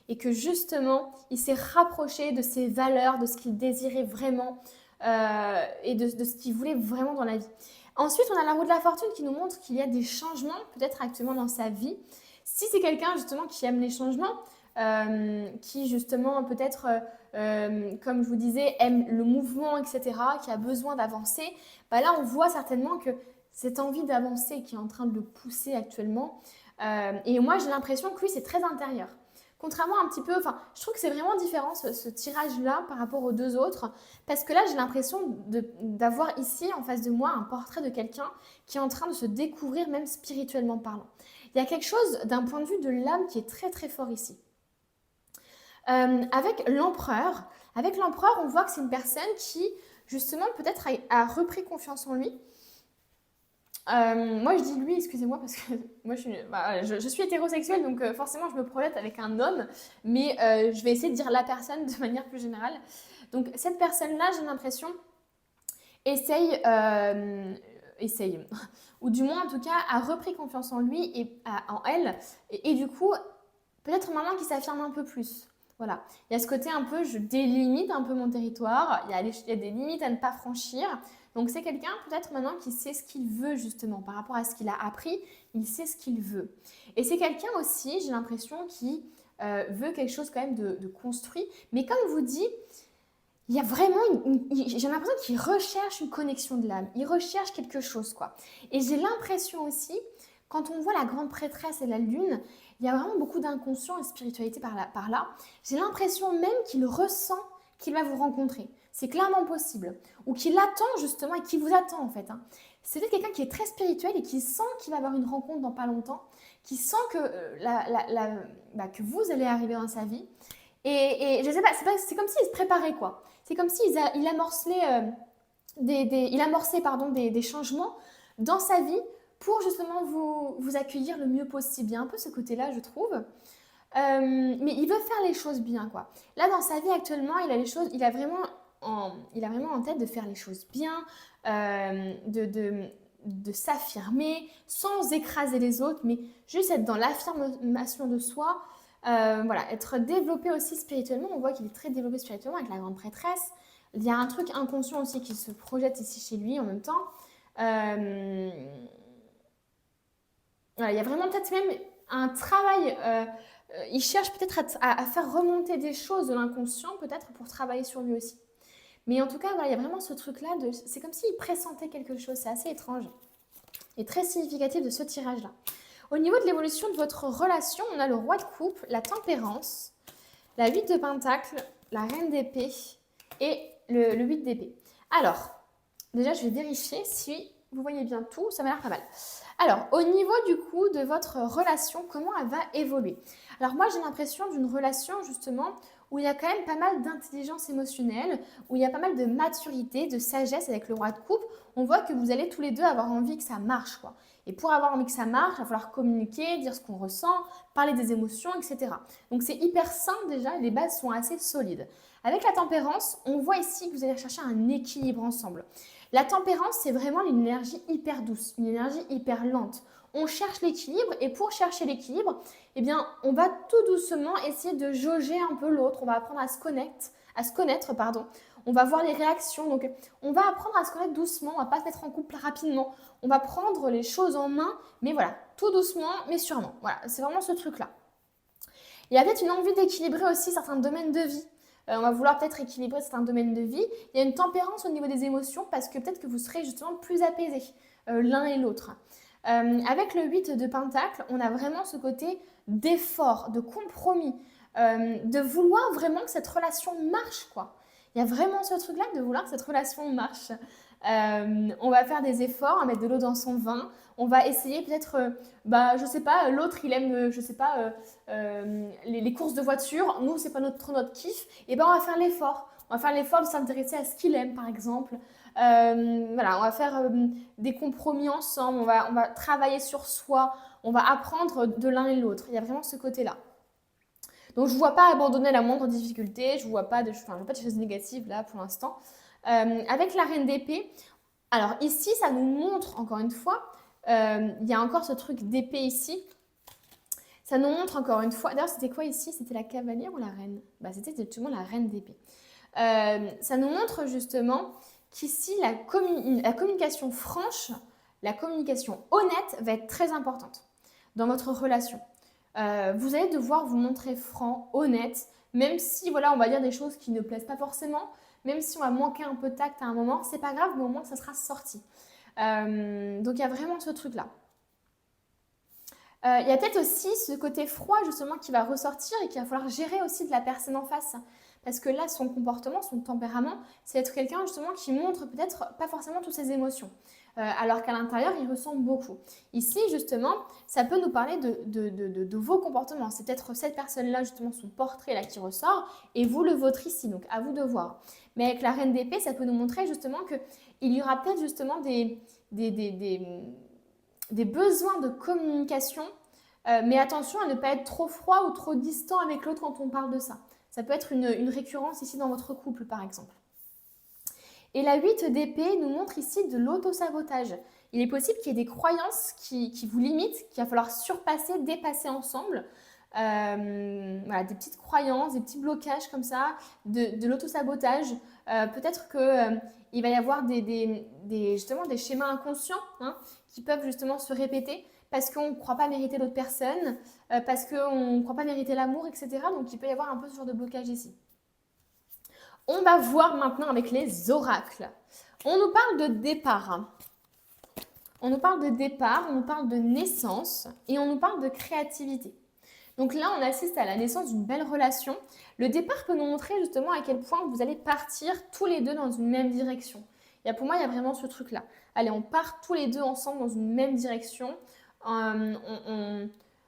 et que justement, il s'est rapproché de ses valeurs, de ce qu'il désirait vraiment et de ce qu'il voulait vraiment dans la vie. Ensuite, on a la roue de la fortune qui nous montre qu'il y a des changements peut-être actuellement dans sa vie. Si c'est quelqu'un justement qui aime les changements, qui justement peut-être, comme je vous disais, aime le mouvement, etc., qui a besoin d'avancer, là on voit certainement que cette envie d'avancer qui est en train de le pousser actuellement, et moi j'ai l'impression que lui c'est très intérieur. Contrairement un petit peu, enfin, je trouve que c'est vraiment différent ce tirage-là par rapport aux deux autres, parce que là, j'ai l'impression d'avoir ici en face de moi un portrait de quelqu'un qui est en train de se découvrir, même spirituellement parlant. Il y a quelque chose d'un point de vue de l'âme qui est très très fort ici. Avec l'empereur, on voit que c'est une personne qui, justement, peut-être a repris confiance en lui. Moi, je dis lui, excusez-moi, parce que moi, je suis hétérosexuelle, donc forcément, je me projette avec un homme, mais je vais essayer de dire la personne de manière plus générale. Donc, cette personne-là, j'ai l'impression, essaye, ou du moins, en tout cas, a repris confiance en lui et en elle, et du coup, peut-être maintenant qu'il s'affirme un peu plus. Voilà. Il y a ce côté un peu, je délimite un peu mon territoire, il y a des limites à ne pas franchir. Donc c'est quelqu'un peut-être maintenant qui sait ce qu'il veut justement par rapport à ce qu'il a appris, il sait ce qu'il veut. Et c'est quelqu'un aussi, j'ai l'impression, qui veut quelque chose quand même de construit. Mais comme je vous dis, il y a vraiment, j'ai l'impression qu'il recherche une connexion de l'âme, il recherche quelque chose quoi. Et j'ai l'impression aussi, quand on voit la grande prêtresse et la lune, il y a vraiment beaucoup d'inconscient et de spiritualité par là. J'ai l'impression même qu'il ressent qu'il va vous rencontrer. C'est clairement possible. Ou qu'il attend justement et qu'il vous attend en fait. C'est peut-être quelqu'un qui est très spirituel et qui sent qu'il va avoir une rencontre dans pas longtemps, qui sent que, que vous allez arriver dans sa vie. Et je sais pas, c'est comme s'il se préparait quoi. C'est comme s'il amorçait, des changements dans sa vie pour justement vous accueillir le mieux possible. Il y a un peu ce côté-là, je trouve. Mais il veut faire les choses bien, quoi. Là, dans sa vie actuellement, il a vraiment en tête de faire les choses bien, de s'affirmer sans écraser les autres, mais juste être dans l'affirmation de soi. Voilà, être développé aussi spirituellement. On voit qu'il est très développé spirituellement avec la grande prêtresse. Il y a un truc inconscient aussi qui se projette ici chez lui en même temps. Voilà, il y a vraiment peut-être même un travail. Il cherche peut-être à faire remonter des choses de l'inconscient, peut-être pour travailler sur lui aussi. Mais en tout cas, voilà, il y a vraiment ce truc-là. C'est comme s'il pressentait quelque chose. C'est assez étrange et très significatif de ce tirage-là. Au niveau de l'évolution de votre relation, on a le roi de coupe, la tempérance, la 8 de pentacle, la reine d'épée et le 8 d'épée. Alors, déjà, je vais vérifier si vous voyez bien tout. Ça m'a l'air pas mal. Alors, au niveau du coup de votre relation, comment elle va évoluer? Alors moi, j'ai l'impression d'une relation justement où il y a quand même pas mal d'intelligence émotionnelle, où il y a pas mal de maturité, de sagesse avec le roi de coupe. On voit que vous allez tous les deux avoir envie que ça marche, quoi. Et pour avoir envie que ça marche, il va falloir communiquer, dire ce qu'on ressent, parler des émotions, etc. Donc c'est hyper sain déjà, et les bases sont assez solides. Avec la tempérance, on voit ici que vous allez chercher un équilibre ensemble. La tempérance, c'est vraiment une énergie hyper douce, une énergie hyper lente. On cherche l'équilibre et pour chercher l'équilibre, eh bien, on va tout doucement essayer de jauger un peu l'autre. On va apprendre à se connaître. On va voir les réactions. Donc, on va apprendre à se connaître doucement. On ne va pas se mettre en couple rapidement. On va prendre les choses en main, mais voilà, tout doucement, mais sûrement. Voilà, c'est vraiment ce truc-là. Il y a peut-être une envie d'équilibrer aussi certains domaines de vie. On va vouloir peut-être équilibrer certains domaines de vie. Il y a une tempérance au niveau des émotions parce que peut-être que vous serez justement plus apaisés l'un et l'autre. Avec le 8 de pentacle, on a vraiment ce côté d'effort, de compromis, de vouloir vraiment que cette relation marche, quoi. Il y a vraiment ce truc-là de vouloir que cette relation marche. On va faire des efforts, à mettre de l'eau dans son vin. On va essayer peut-être, je sais pas, l'autre il aime, je sais pas, les courses de voiture. Nous, c'est pas notre kiff. Et ben on va faire l'effort. On va faire l'effort de s'intéresser à ce qu'il aime, par exemple. Voilà, on va faire des compromis ensemble. On va travailler sur soi. On va apprendre de l'un et l'autre. Il y a vraiment ce côté-là. Donc, je ne vois pas abandonner la moindre difficulté. Je ne vois pas de choses négatives là pour l'instant. Avec la reine d'épée, alors ici, ça nous montre encore une fois, il y a encore ce truc d'épée ici. Ça nous montre encore une fois, d'ailleurs c'était quoi ici? C'était la cavalière ou la reine? C'était justement la reine d'épée. Ça nous montre justement qu'ici, la communication franche, la communication honnête va être très importante dans votre relation. Vous allez devoir vous montrer franc, honnête, même si voilà, on va dire des choses qui ne plaisent pas forcément, même si on va manquer un peu de tact à un moment, c'est pas grave, mais au moins ça sera sorti. Donc il y a vraiment ce truc-là. Il y a peut-être aussi ce côté froid justement qui va ressortir et qu'il va falloir gérer aussi de la personne en face. Parce que là, son comportement, son tempérament, c'est être quelqu'un justement qui montre peut-être pas forcément toutes ses émotions. Alors qu'à l'intérieur, il ressent beaucoup. Ici, justement, ça peut nous parler de vos comportements. C'est peut-être cette personne-là, justement, son portrait là qui ressort, et vous le vôtre ici. Donc, à vous de voir. Mais avec la reine d'épée, ça peut nous montrer justement qu'il y aura peut-être justement des besoins de communication, mais attention à ne pas être trop froid ou trop distant avec l'autre quand on parle de ça. Ça peut être une récurrence ici dans votre couple, par exemple. Et la 8 d'épée nous montre ici de l'auto-sabotage. Il est possible qu'il y ait des croyances qui vous limitent, qu'il va falloir surpasser, dépasser ensemble. Voilà, des petites croyances, des petits blocages comme ça, de l'auto-sabotage. Peut-être qu'il va y avoir justement des schémas inconscients qui peuvent justement se répéter parce qu'on ne croit pas mériter l'autre personne, parce qu'on ne croit pas mériter l'amour, etc. Donc il peut y avoir un peu ce genre de blocage ici. On va voir maintenant avec les oracles. On nous parle de départ. On nous parle de départ, on nous parle de naissance et on nous parle de créativité. Donc là, on assiste à la naissance d'une belle relation. Le départ peut nous montrer justement à quel point vous allez partir tous les deux dans une même direction. Pour moi, il y a vraiment ce truc-là. Allez, on part tous les deux ensemble dans une même direction.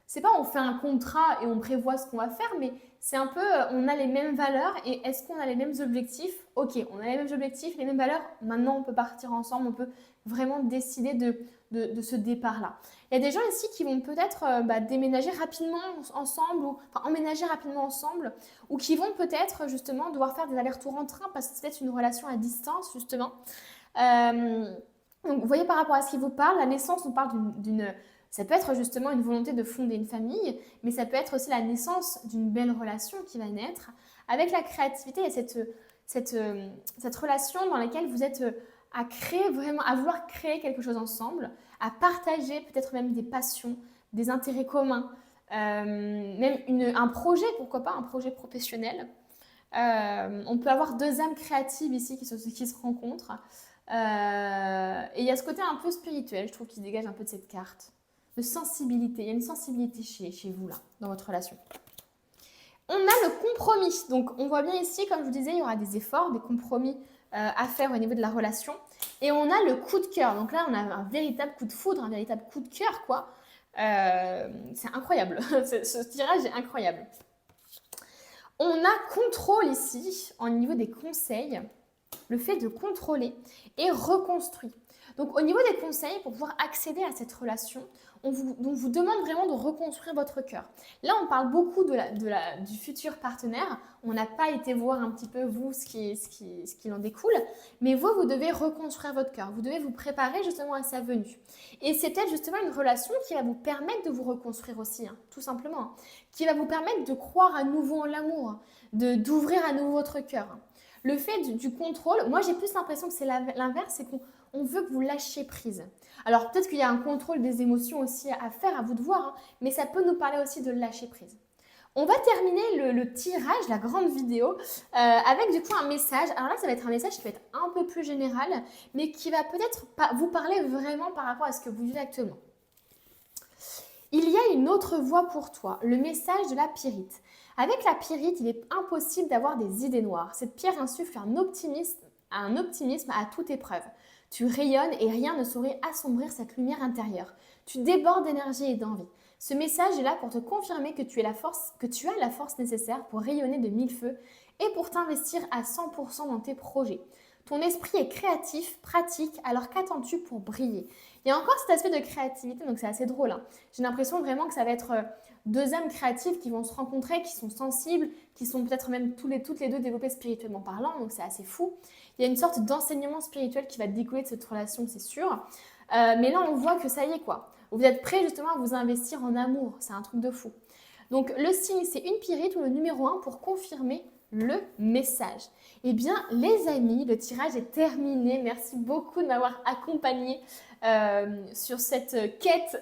C'est pas on fait un contrat et on prévoit ce qu'on va faire, mais c'est un peu on a les mêmes valeurs et est-ce qu'on a les mêmes objectifs? Ok, on a les mêmes objectifs, les mêmes valeurs, maintenant on peut partir ensemble, on peut vraiment décider de ce départ-là. Il y a des gens ici qui vont peut-être déménager rapidement ensemble, ou emménager rapidement ensemble, ou qui vont peut-être justement devoir faire des allers-retours en train parce que c'est peut-être une relation à distance justement. Donc vous voyez par rapport à ce qui vous parle, la naissance nous parle ça peut être justement une volonté de fonder une famille, mais ça peut être aussi la naissance d'une belle relation qui va naître. Avec la créativité, il y a cette relation dans laquelle vous êtes à créer vraiment, à vouloir créer quelque chose ensemble, à partager peut-être même des passions, des intérêts communs, même un projet, pourquoi pas, un projet professionnel. On peut avoir deux âmes créatives ici qui se rencontrent. Et il y a ce côté un peu spirituel, je trouve, qui dégage un peu de cette carte. De sensibilité. Il y a une sensibilité chez vous, là, dans votre relation. On a le compromis. Donc, on voit bien ici, comme je vous disais, il y aura des efforts, des compromis à faire au niveau de la relation. Et on a le coup de cœur. Donc là, on a un véritable coup de foudre, un véritable coup de cœur, quoi. C'est incroyable. Ce tirage est incroyable. On a contrôle ici, au niveau des conseils, le fait de contrôler et reconstruire. Donc, au niveau des conseils, pour pouvoir accéder à cette relation, on vous demande vraiment de reconstruire votre cœur. Là, on parle beaucoup du futur partenaire. On n'a pas été voir un petit peu, vous, ce qui en découle. Mais vous devez reconstruire votre cœur. Vous devez vous préparer justement à sa venue. Et c'est peut-être justement une relation qui va vous permettre de vous reconstruire aussi, tout simplement. Qui va vous permettre de croire à nouveau en l'amour, d'ouvrir à nouveau votre cœur. Le fait du contrôle, moi j'ai plus l'impression que c'est l'inverse, c'est qu'on veut que vous lâchiez prise. Alors peut-être qu'il y a un contrôle des émotions aussi à faire, à vous de voir, mais ça peut nous parler aussi de lâcher prise. On va terminer le tirage, la grande vidéo, avec du coup un message. Alors là, ça va être un message qui va être un peu plus général, mais qui va peut-être vous parler vraiment par rapport à ce que vous vivez actuellement. Il y a une autre voie pour toi, le message de la pyrite. Avec la pyrite, il est impossible d'avoir des idées noires. Cette pierre insuffle un optimisme à toute épreuve. Tu rayonnes et rien ne saurait assombrir cette lumière intérieure. Tu débordes d'énergie et d'envie. Ce message est là pour te confirmer que tu as la force nécessaire pour rayonner de mille feux et pour t'investir à 100% dans tes projets. Ton esprit est créatif, pratique, alors qu'attends-tu pour briller? Il y a encore cet aspect de créativité, donc c'est assez drôle. J'ai l'impression vraiment que ça va être deux âmes créatives qui vont se rencontrer, qui sont sensibles, qui sont peut-être même toutes les deux développées spirituellement parlant, donc c'est assez fou. Il y a une sorte d'enseignement spirituel qui va découler de cette relation, c'est sûr. Mais là, on voit que ça y est, quoi. Vous êtes prêts justement à vous investir en amour, c'est un truc de fou. Donc le signe, c'est une pyrite ou le numéro 1 pour confirmer le message. Eh bien, les amis, le tirage est terminé. Merci beaucoup de m'avoir accompagné sur cette quête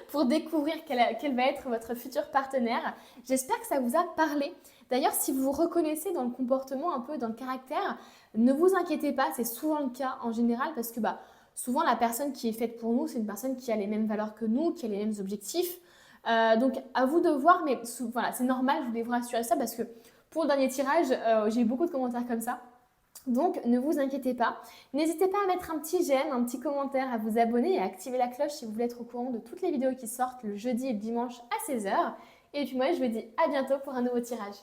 pour découvrir quel va être votre futur partenaire. J'espère que ça vous a parlé. D'ailleurs, si vous vous reconnaissez dans le comportement, un peu dans le caractère, ne vous inquiétez pas, c'est souvent le cas en général parce que souvent la personne qui est faite pour nous, c'est une personne qui a les mêmes valeurs que nous, qui a les mêmes objectifs. Donc à vous de voir, mais voilà, c'est normal, je voulais vous rassurer ça parce que pour le dernier tirage, j'ai eu beaucoup de commentaires comme ça. Donc ne vous inquiétez pas. N'hésitez pas à mettre un petit j'aime, un petit commentaire, à vous abonner et à activer la cloche si vous voulez être au courant de toutes les vidéos qui sortent le jeudi et le dimanche à 16 h. Et puis moi, je vous dis à bientôt pour un nouveau tirage.